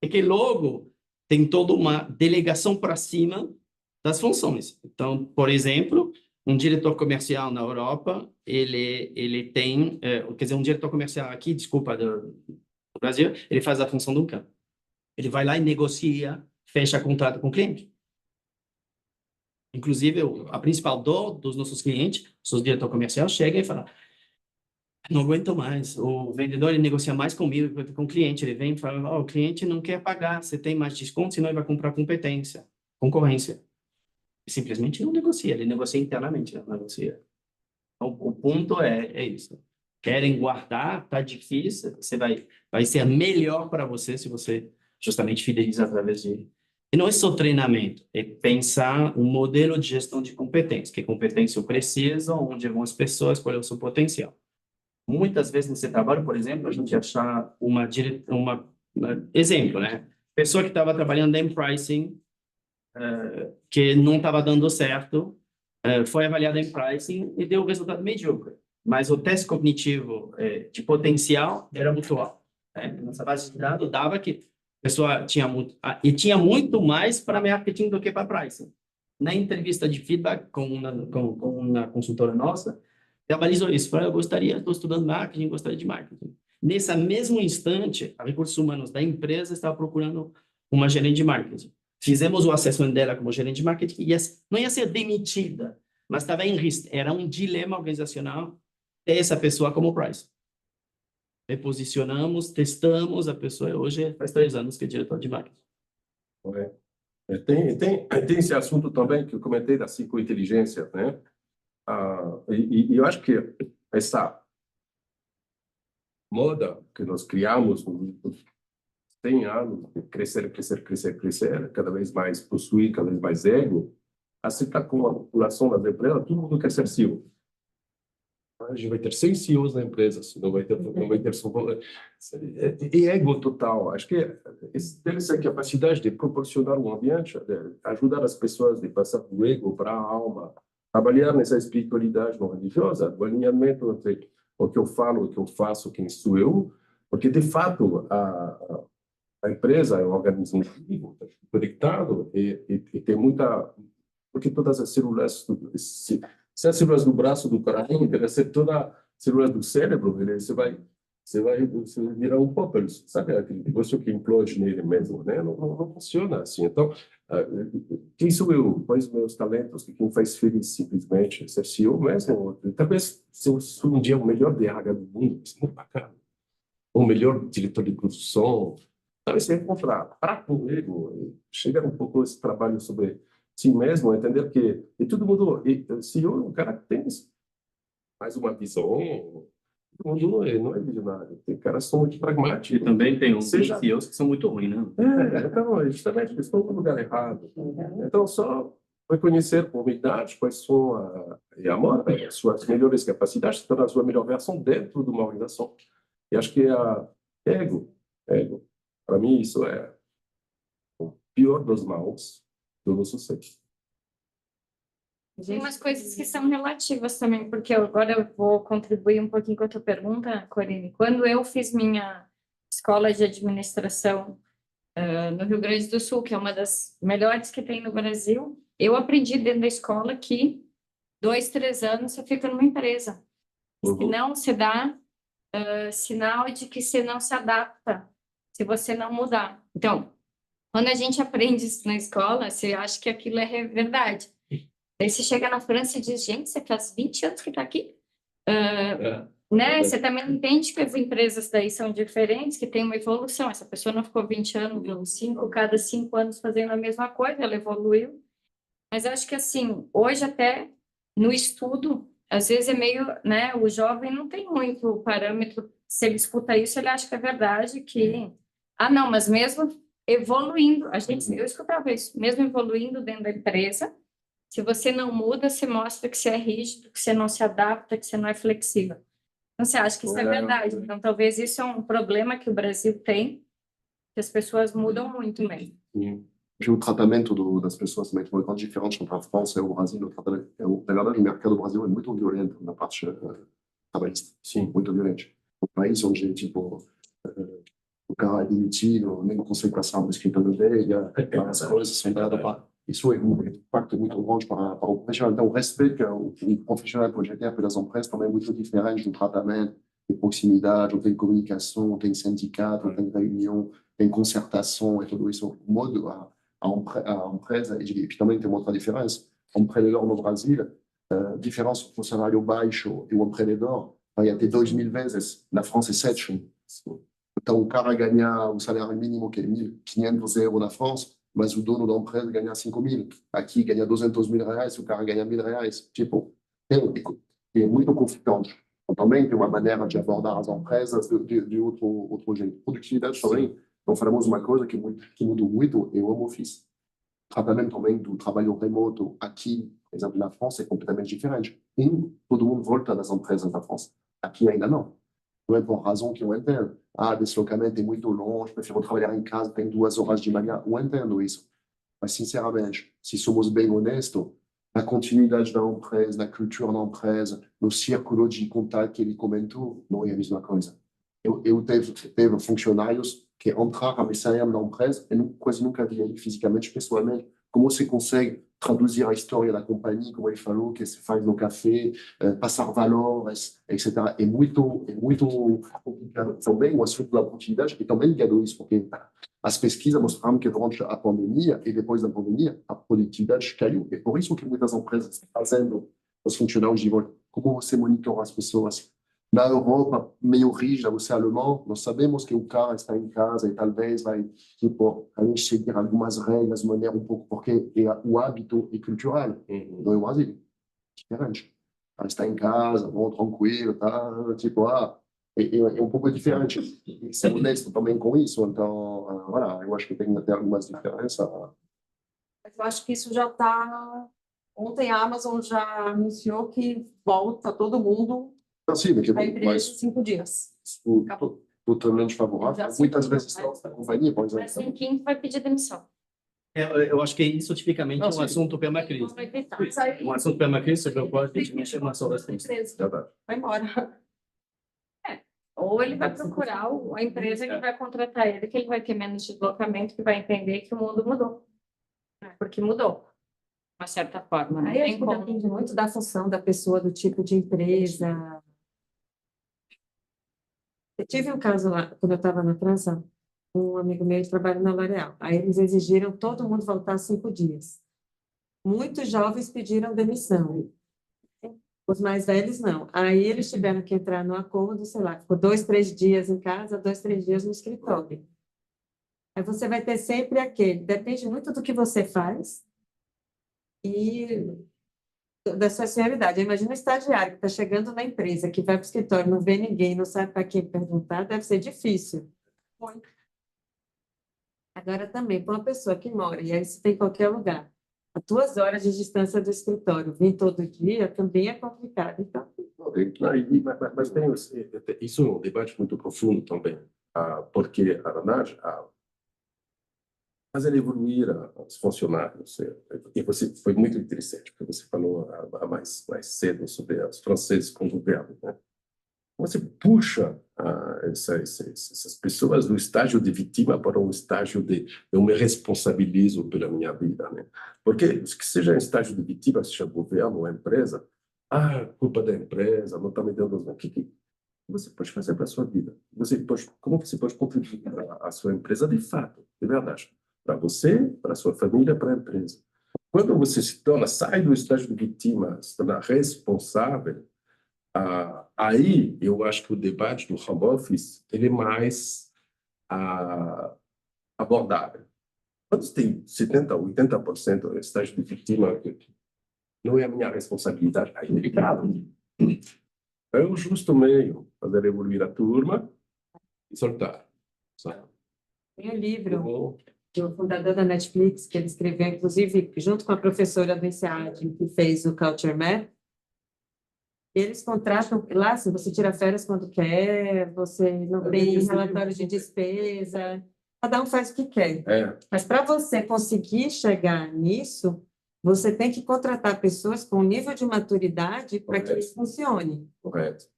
e que logo tem toda uma delegação para cima das funções. Então, por exemplo, um diretor comercial na Europa, ele tem, quer dizer, um diretor comercial aqui, desculpa, do Brasil, ele faz a função do CAN. Ele vai lá e negocia, fecha contrato com o cliente. Inclusive, a principal dor dos nossos clientes, os diretores comerciais, chega e fala: não aguento mais. O vendedor ele negocia mais comigo que com o cliente. Ele vem e fala: o cliente não quer pagar, você tem mais desconto, senão ele vai comprar concorrência. Simplesmente não negocia, ele negocia internamente, não negocia. Então, o ponto é isso. Querem guardar, tá difícil, vai ser melhor para você se você justamente fideliza através de... E não é só treinamento, é pensar um modelo de gestão de competência, que competência eu preciso, onde vão as pessoas, qual é o seu potencial. Muitas vezes nesse trabalho, por exemplo, a gente achar exemplo, né? Pessoa que estava trabalhando em pricing, que não estava dando certo, foi avaliada em pricing e deu resultado medíocre. Mas o teste cognitivo de potencial era muito alto. Nossa base de dados dava que a pessoa tinha muito mais para marketing do que para pricing. Na entrevista de feedback com uma consultora nossa, ela balizou isso. Falou: estou estudando marketing, gostaria de marketing. Nesse mesmo instante, a recursos humanos da empresa estava procurando uma gerente de marketing. Fizemos o assessment dela como gerente de marketing e não ia ser demitida, mas estava em risco. Era um dilema organizacional ter essa pessoa como price. Reposicionamos, testamos a pessoa. Hoje faz 3 anos que é diretor de marketing. Tem esse assunto também que eu comentei da psicointeligência, né? E eu acho que essa moda que nós criamos nos 100 anos, crescer, cada vez mais possuir, cada vez mais ego, assim está com a população das empresas, todo mundo quer ser CEO. A gente vai ter 100 CEOs na empresa, não vai ter só... E ego total. Acho que deve ser a capacidade de proporcionar um ambiente, de ajudar as pessoas a passar do ego para a alma, trabalhar nessa espiritualidade não religiosa, do alinhamento entre o que eu falo, o que eu faço, quem sou eu, porque, de fato, a empresa é um organismo vivo, conectado, e tem muita... Porque todas as células, se as células do braço do coração, deve ser toda células do cérebro, você vai virar um pop, sabe aquele negócio que implode nele mesmo, né? Não funciona assim. Então, quem sou eu? Quais os meus talentos? Quem faz feliz simplesmente? Ser CEO mesmo? Talvez se eu sou um dia o melhor DRH do mundo, isso é muito bacana. O melhor diretor de produção. Talvez você encontrar para comigo, chegar um pouco esse trabalho sobre si mesmo, entender que e todo mundo, CEO é um cara que tem mais uma visão. Todo mundo não é visionário. Tem caras que são muito E pragmáticos. também tem uns Seja- CEOs que são muito ruins, né? Então, justamente, eles estão no lugar errado. Então, só reconhecer com humildade quais são e amor, as suas melhores capacidades, tornar a sua melhor versão dentro de uma organização. E acho que ego. Para mim, isso é o pior dos males do sucesso. Tem umas coisas que são relativas também, porque agora eu vou contribuir um pouquinho com a tua pergunta, Corine. Quando eu fiz minha escola de administração no Rio Grande do Sul, que é uma das melhores que tem no Brasil, eu aprendi dentro da escola que 2, 3 anos você fica numa empresa. Se não se dá sinal de que você não se adapta, se você não mudar. Então, quando a gente aprende isso na escola, você acha que aquilo é verdade. Aí você chega na França e diz, gente, você faz 20 anos que está aqui? Né? Você também entende que as empresas daí são diferentes, que tem uma evolução. Essa pessoa não ficou 20 anos, cada 5 anos fazendo a mesma coisa, ela evoluiu. Mas acho que, assim, hoje até no estudo, às vezes é meio, né, o jovem não tem muito parâmetro. Se ele escuta isso, ele acha que é verdade, que... não, mas mesmo evoluindo, eu escutava isso, mesmo evoluindo dentro da empresa, se você não muda, você mostra que você é rígido, que você não se adapta, que você não é flexível. Então, você acha que isso é verdade. Então, talvez isso é um problema que o Brasil tem, que as pessoas mudam muito mesmo. Acho que o tratamento das pessoas também tem uma grande diferença entre a França e o Brasil. Na verdade, o mercado do Brasil é muito violento na parte trabalhista. Sim, muito violento. Um país onde, tipo, o cara é demitido, nem consegue passar no escritório dele, as coisas são dadas para... Isso é um impacto muito grande para o profissional. Então, o respeito que o profissional pode ter pelas empresas também é muito diferente do tratamento, de proximidade, tem comunicação, tem sindicato, tem reunião, tem concertação e tudo isso. O modo, a empresa, e também tem uma outra diferença. O empreendedor no Brasil, diferença entre o salário baixo e o empreendedor, vai até 2.000 vezes. Na França, é 7. Então, o cara ganha o salário mínimo, que é 1.500 euros na França, mas o dono da empresa ganha 5.000. Aqui ganha 200.000 reais, o cara ganha 1.000 reais. Tipo, é muito conflitante. Também tem uma maneira de abordar as empresas de outro jeito. Produtividade também. Então, falamos uma coisa que mudou muito, é o home office. O tratamento também do trabalho remoto aqui, por exemplo, na França, é completamente diferente. E todo mundo volta das empresas da França. Aqui ainda não. Não é por razão que eu entendo. Deslocamento é muito longe, prefiro trabalhar em casa, tem 2 horas de manhã. Eu entendo isso. Mas, sinceramente, se somos bem honestos, na continuidade da empresa, na cultura da empresa, no círculo de contato que ele comentou, não é a mesma coisa. Eu teve funcionários que entraram e saíram da empresa e quase nunca vi ele fisicamente, pessoalmente. Como você consegue traduzir a história da companhia, como ele falou, que se faz no café, passar valores, etc. É muito complicado. Também o assunto da produtividade é também ligado a isso, porque as pesquisas mostraram que durante a pandemia e depois da pandemia, a produtividade caiu. É por isso que muitas empresas estão fazendo os funcionários de volta. Como você monitora as pessoas? Na Europa, meio rígida, você é alemão, nós sabemos que o cara está em casa e talvez vai, tipo, a gente seguir algumas regras de maneira um pouco, porque o hábito é cultural, não é o Brasil, diferente. Ele está em casa, bom, tranquilo, tá, tipo, é um pouco diferente. E ser honesto também com isso, então, voilà, eu acho que tem até algumas diferenças. Eu acho que isso já está... Ontem a Amazon já anunciou que volta todo mundo Sim, à empresa em 5 dias. Totalmente favorável. Muitas vezes a companhia, por exemplo. Mas em quem vai pedir demissão? Eu acho que isso tipicamente é um assunto permacrise. Um assunto permacrise sobre o qual a gente mexe uma só Vai embora. Ou ele vai procurar a empresa que vai contratar ele, que ele vai ter menos deslocamento, que vai entender que o mundo mudou. Porque mudou, de uma certa forma. Não Aí tem acho que como. depende muito da função da pessoa, do tipo de empresa. Eu tive um caso lá, quando eu estava na França, um amigo meu trabalha na L'Oréal. Aí eles exigiram todo mundo voltar 5 dias. Muitos jovens pediram demissão. Os mais velhos, não. Aí eles tiveram que entrar no acordo, sei lá, ficou 2, 3 dias em casa, 2, 3 dias no escritório. Aí você vai ter sempre aquele, depende muito do que você faz e da sua senioridade. Imagina um estagiário que está chegando na empresa, que vai para o escritório, não vê ninguém, não sabe para quem perguntar, deve ser difícil. Agora também, para uma pessoa que mora, e aí você tem em qualquer lugar, a 2 horas de distância do escritório, vir todo dia, também é complicado. Então, Mas tem, isso é um debate muito profundo também, porque, na verdade, fazer evoluir os funcionários, e você foi muito interessante, porque você falou mais cedo sobre os franceses com o governo, né? Você puxa essas pessoas do estágio de vítima para um estágio de eu me responsabilizo pela minha vida, né? Porque que seja em estágio de vítima, seja governo ou empresa, culpa da empresa, não está me dando o que você pode fazer para a sua vida? Como você pode contribuir para a sua empresa de fato, de verdade? Para você, para a sua família, para a empresa. Quando você sai do estágio de vítima, se torna responsável, aí eu acho que o debate do home office ele é mais abordável. Quando você tem 70%, 80% de estágio de vítima, não é a minha responsabilidade, aí é delicado. É o justo meio, fazer evoluir a turma e soltar. Sabe? tem um livro do fundador da Netflix, que ele escreveu, inclusive, junto com a professora do INSEAD, que fez o Culture Map. Eles contratam, lá, se você tira férias quando quer, você não tem relatório de despesa, cada um faz o que quer. Mas para você conseguir chegar nisso, você tem que contratar pessoas com nível de maturidade para que isso funcione. Correto.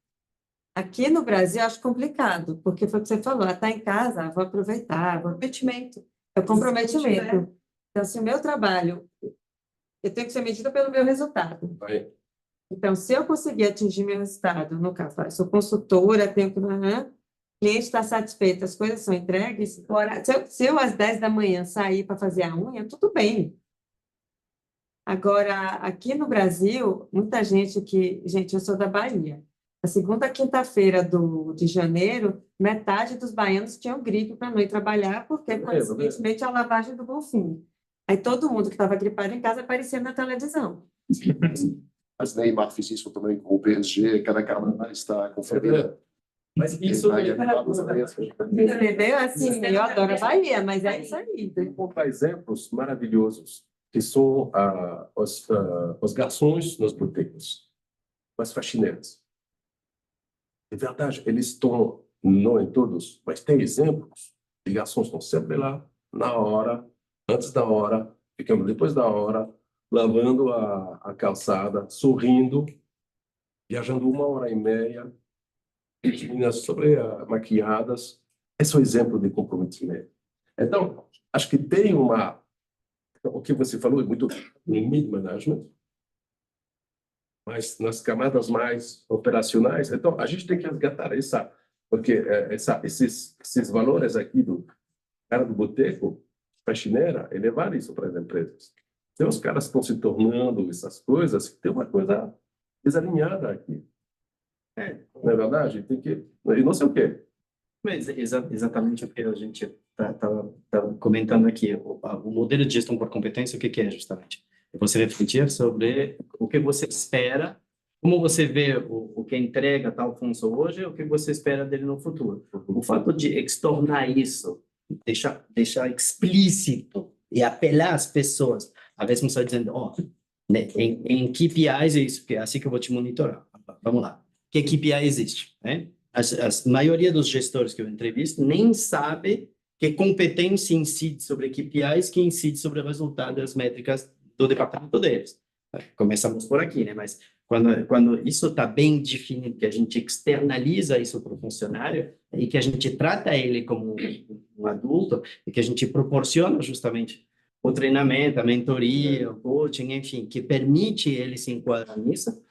Aqui no Brasil, eu acho complicado, porque foi o que você falou, está em casa, vou aproveitar, comprometimento. É o comprometimento. Então, se o meu trabalho, eu tenho que ser medida pelo meu resultado. Então, se eu conseguir atingir meu resultado, no caso, eu sou consultora, tenho que... O cliente está satisfeito, as coisas são entregues. Se eu às 10 da manhã sair para fazer a unha, tudo bem. Agora, aqui no Brasil, muita gente que... Gente, eu sou da Bahia. A segunda quinta-feira de janeiro, metade dos baianos tinham gripe para não ir trabalhar, porque, coincidentemente, é a lavagem do Bonfim. Aí todo mundo que estava gripado em casa aparecia na televisão. Mas Neymar fez isso também com o PSG, cada câmera está com família. Mas isso Entendeu? Assim, eu adoro a Bahia, mas é isso aí. Tem exemplos maravilhosos, que são os garçons nos botecos, as faxineiras. É verdade, eles estão, não em todos, mas tem exemplos de garçons que estão sempre lá, na hora, antes da hora, ficando depois da hora, lavando a calçada, sorrindo, viajando 1h30, as meninas maquiadas. Esse é o exemplo de comprometimento. Então, acho que tem o que você falou é muito no mid-management, mas nas camadas mais operacionais. Então, a gente tem que resgatar porque esses valores aqui do cara do boteco, faxineira, elevar isso para as empresas. Então, os caras estão se tornando essas coisas, tem uma coisa desalinhada aqui. Não é verdade? Tem que... E não sei o quê. Mas exatamente o que a gente está comentando aqui. O modelo de gestão por competência, o que é justamente? É você refletir sobre o que você espera, como você vê o que entrega tal função hoje, o que você espera dele no futuro. O fato de extornar isso, deixar explícito e apelar às pessoas, às vezes você está dizendo, em KPIs é isso, porque é assim que eu vou te monitorar. Vamos lá. Que KPI existe? Né? A maioria dos gestores que eu entrevisto nem sabe que competência incide sobre KPIs, que incide sobre o resultado das métricas do departamento deles. Começamos por aqui, né? Mas quando isso está bem definido, que a gente externaliza isso para o funcionário e que a gente trata ele como um adulto e que a gente proporciona justamente o treinamento, a mentoria, o coaching, enfim, que permite ele se enquadrar nisso,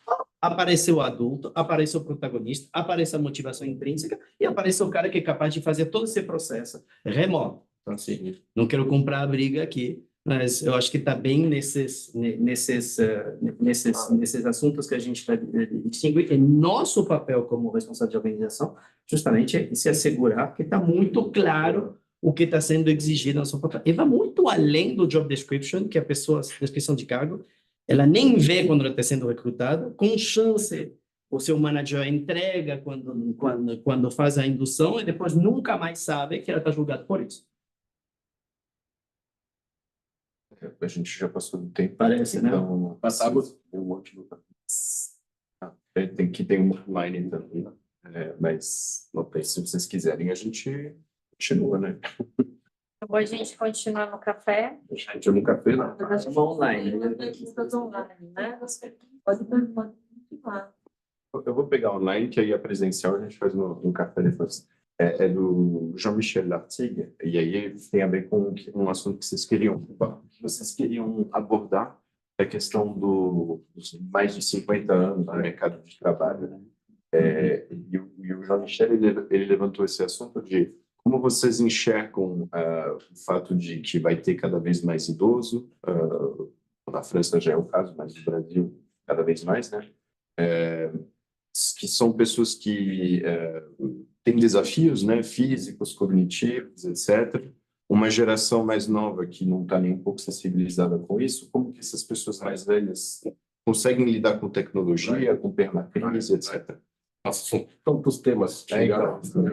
aparece o adulto, aparece o protagonista, aparece a motivação intrínseca e aparece o cara que é capaz de fazer todo esse processo remoto. Então, assim, não quero comprar a briga aqui, mas eu acho que está bem nesses assuntos que a gente está distinguindo. E nosso papel como responsável de organização, justamente, é se assegurar que está muito claro o que está sendo exigido na sua papel. E vai muito além do job description, que a pessoa, descrição de cargo, ela nem vê quando ela está sendo recrutada, com chance o seu manager entrega quando faz a indução e depois nunca mais sabe que ela está julgada por isso. A gente já passou do tempo. Parece, né? Então, Passamos. Tem que ter um online também. Mas não tem, se vocês quiserem, a gente continua, né? Então, a gente continua no café. A gente no café, não. Uma online. Né? Você pode continuar. Eu vou pegar online, que aí a presencial a gente faz no café depois. É do Jean-Michel Lartigue, e aí tem a ver com um assunto que vocês queriam abordar, a questão dos mais de 50 anos no mercado de trabalho, né? E o Jean-Michel ele levantou esse assunto de como vocês enxergam o fato de que vai ter cada vez mais idoso, na França já é o caso, mas no Brasil cada vez mais, né? Que são pessoas que têm desafios, né, físicos, cognitivos, etc. Uma geração mais nova que não está nem um pouco sensibilizada com isso, como que essas pessoas mais velhas conseguem lidar com tecnologia, com permacrise, etc. Nossa, são tantos temas.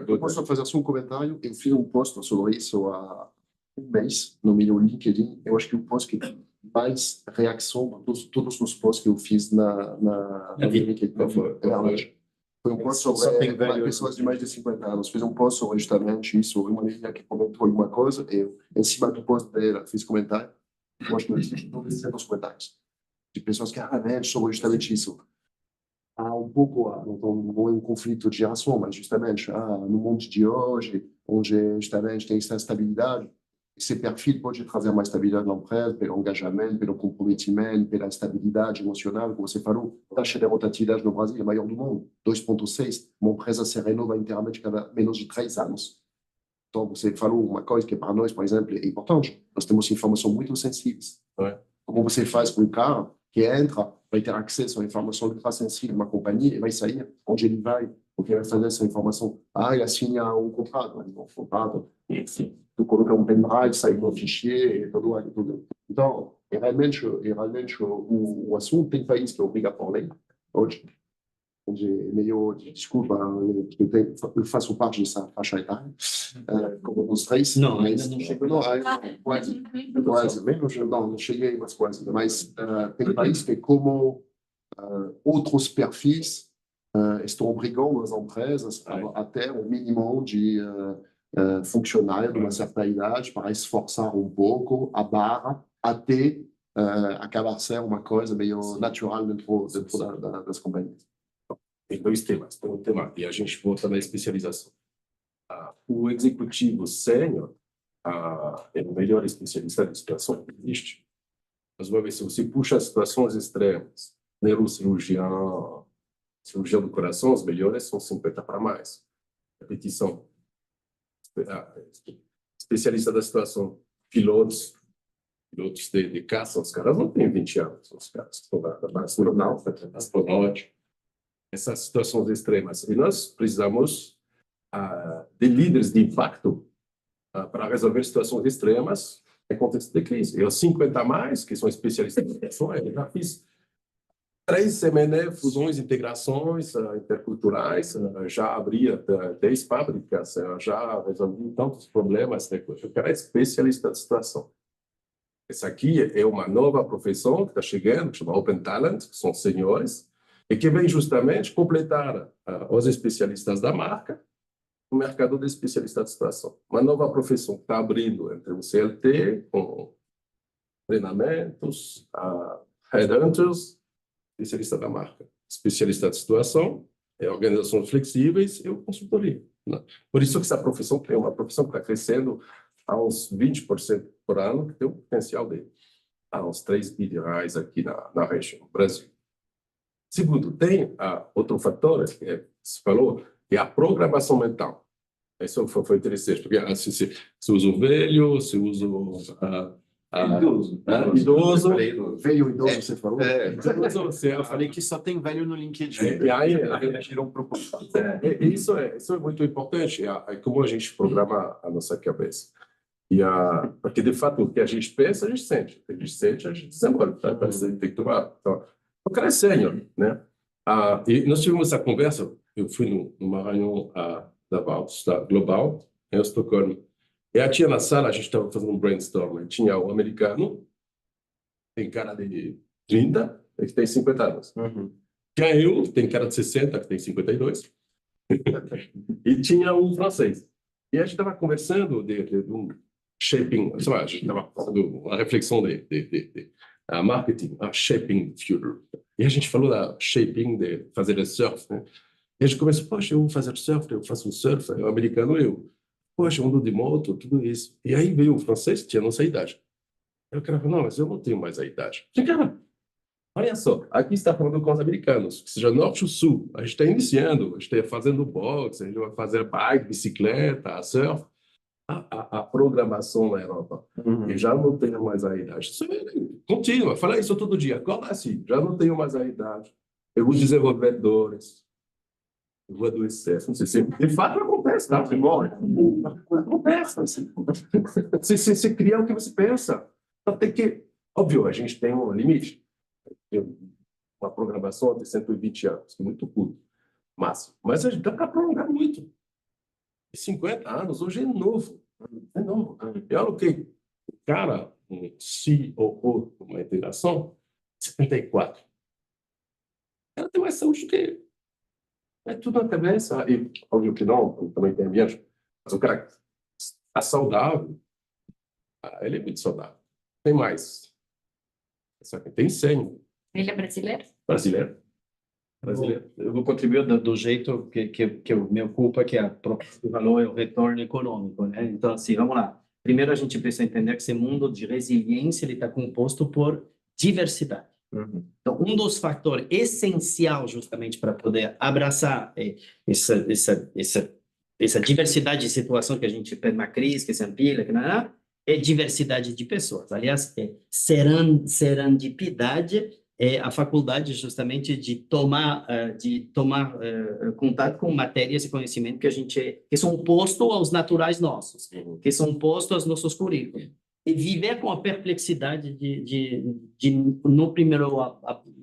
Eu posso fazer só um comentário? Eu fiz um post sobre isso há um mês no meu LinkedIn. Eu acho que o post que tem mais reação de todos os posts que eu fiz na minha LinkedIn. Foi um post sobre pessoas de mais de 50 anos. Fiz um post sobre justamente isso. Uma menina que comentou uma coisa, eu, em cima do post dela, fiz comentário. Eu acho que eu tive 900 comentários de pessoas que realmente sobre justamente isso. Há um pouco, não é um conflito de geração, mas justamente no mundo de hoje, onde justamente tem essa estabilidade, esse perfil pode trazer mais estabilidade na empresa, pelo engajamento, pelo comprometimento, pela estabilidade emocional, como você falou. A taxa de rotatividade no Brasil é a maior do mundo, 2,6. Uma empresa se renova inteiramente cada menos de 3 anos. Então, você falou uma coisa que para nós, por exemplo, é importante. Nós temos informações muito sensíveis. Como você faz com um cara que entra, vai ter acesso à informação ultra-sensível de uma companhia e vai sair, onde ele vai, o que vai fazer essa informação. Ele assina um contrato, enfim, tu coloca um pendrive, sai um fichier, tudo. Então, realmente o assunto tem país que é obrigado por lei, hoje, onde meio, desculpa, eu faço parte dessa faixa etária, como os três. Não, ainda não chegou. Quase, não cheguei, mas quase. Mas tem país que, como outros perfis, estão obrigando as empresas a ter um mínimo de funcionário de uma certa idade para esforçar um pouco a barra até acabar sendo uma coisa meio natural dentro das companhias. Tem dois temas. Tem um tema, e a gente volta na especialização. O executivo sênior é o melhor especialista de situação que existe. Mas uma vez, se você puxa as situações extremas, neurocirurgião, cirurgião do coração, os melhores são 50 para mais. Repetição. Especialista da situação, pilotos de caça, os caras não têm 20 anos, os caras estão na astronauta, astronauta. Essas situações extremas. E nós precisamos de líderes de impacto para resolver situações extremas em contexto de crise. Eu, 50 a mais, que são especialistas em situações, eu já fiz 3 CMN, fusões, integrações interculturais, já abri 10 fábricas, já resolvi tantos problemas. O cara é especialista de situação. Essa aqui é uma nova profissão que está chegando, que chama Open Talent, que são senhores, e que vem justamente completar os especialistas da marca no mercado de especialistas de situação. Uma nova profissão que está abrindo entre o CLT, com treinamentos, headhunters, especialista da marca, especialista de situação, organizações flexíveis e consultoria. Por isso que essa profissão é uma profissão que está crescendo a uns 20% por ano, que tem um potencial de uns 3 bilhões aqui na região, no Brasil. Segundo, tem outro fator que você falou, que é a programação mental. Isso foi interessante, porque se usa o velho, se usa idoso. Veio idoso, você falou? Eu falei que só tem velho no LinkedIn. E aí tirou preocupação. Isso é muito importante, como a gente programa a nossa cabeça. Porque, de fato, o que a gente pensa, a gente sente. O que a gente sente, a gente desenvolve. Tá? Tem que tomar. Então, o cara é sênior, né? E nós tivemos essa conversa. Eu fui numa reunião da Global, em Estocolmo. E aí tinha na sala, a gente estava fazendo um brainstorm. Tinha o americano, tem cara de 30, que tem 50 anos. Tinha eu, tem cara de 60, que tem 52. E tinha um francês. E a gente estava conversando de um shaping, sei lá, a gente estava fazendo uma reflexão de marketing, shaping the future. E a gente falou da shaping de fazer surf, né? E a gente começou, poxa, eu vou fazer surf, eu faço um surf, o americano poxa, eu ando de moto, tudo isso. E aí veio o francês, que tinha a nossa idade. Aí o cara falou, não, mas eu não tenho mais a idade. Eu falei, cara, olha só, aqui está falando com os americanos, seja norte ou sul, a gente está iniciando, a gente está fazendo boxe, a gente vai fazer bike, bicicleta, surf. A programação na Europa. E já não tenho mais a idade. Isso contínua, fala isso todo dia. Acorda assim, já não tenho mais a idade. Eu vou desenvolvedores. Eu vou adoecer. Não sei se de fato acontece, tá? Você morre. Acontece. Assim. Você cria o que você pensa. Então tem que... Óbvio, a gente tem um limite. Tem uma programação de 120 anos, que é muito curto. Mas a gente dá para prolongar muito. 50 anos, hoje é novo. É novo. E olha o que cara, um COO, uma integração, 74. Ela tem mais saúde do que é tudo na cabeça. E, óbvio que não, também tem ambiente. Mas o cara está saudável, ele é muito saudável. Tem mais. Tem 100. Ele é brasileiro? Brasileiro. Eu vou contribuir do jeito que eu me ocupa, que a proposta de valor é o retorno econômico, né? Então, assim, vamos lá. Primeiro, a gente precisa entender que esse mundo de resiliência ele está composto por diversidade. Então, um dos fatores essencial justamente para poder abraçar essa diversidade de situação que a gente pede na crise, que se amplia, que não é diversidade de pessoas. Aliás, serendipidade é a faculdade justamente de tomar contato com matérias e conhecimento que são opostos aos naturais nossos, que são opostos aos nossos currículos. E viver com a perplexidade de no primeiro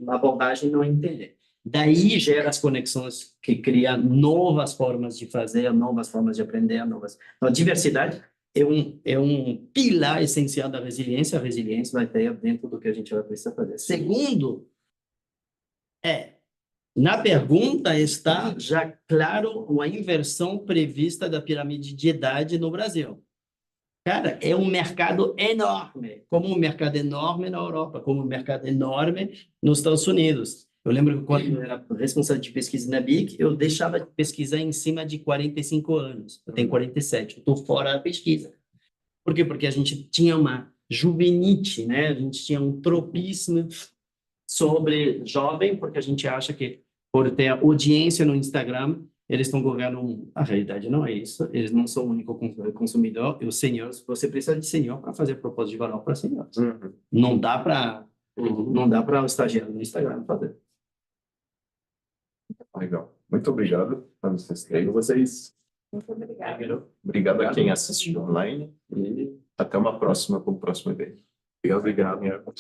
abordagem, não entender. Daí gera as conexões que criam novas formas de fazer, novas formas de aprender, novas... Então, a diversidade é um pilar essencial da resiliência. A resiliência vai ter dentro do que a gente vai precisar fazer. Segundo, na pergunta está já claro uma inversão prevista da pirâmide de idade no Brasil. Cara, é um mercado enorme, como um mercado enorme na Europa, como um mercado enorme nos Estados Unidos. Eu lembro que quando eu era responsável de pesquisa na BIC, eu deixava de pesquisar em cima de 45 anos. Eu tenho 47, eu estou fora da pesquisa. Por quê? Porque a gente tinha uma juvenite, né? A gente tinha um tropismo sobre jovem, porque a gente acha que por ter audiência no Instagram, eles estão governando. A realidade não é isso. Eles não são o único consumidor. E os senhores, você precisa de senhor para fazer propósito de valor para senhores. Não dá para o estagiário no Instagram fazer. Legal. Muito obrigado a vocês. Muito obrigada. Obrigado a quem assistiu online e até uma próxima com o próximo evento. Obrigado. Obrigada.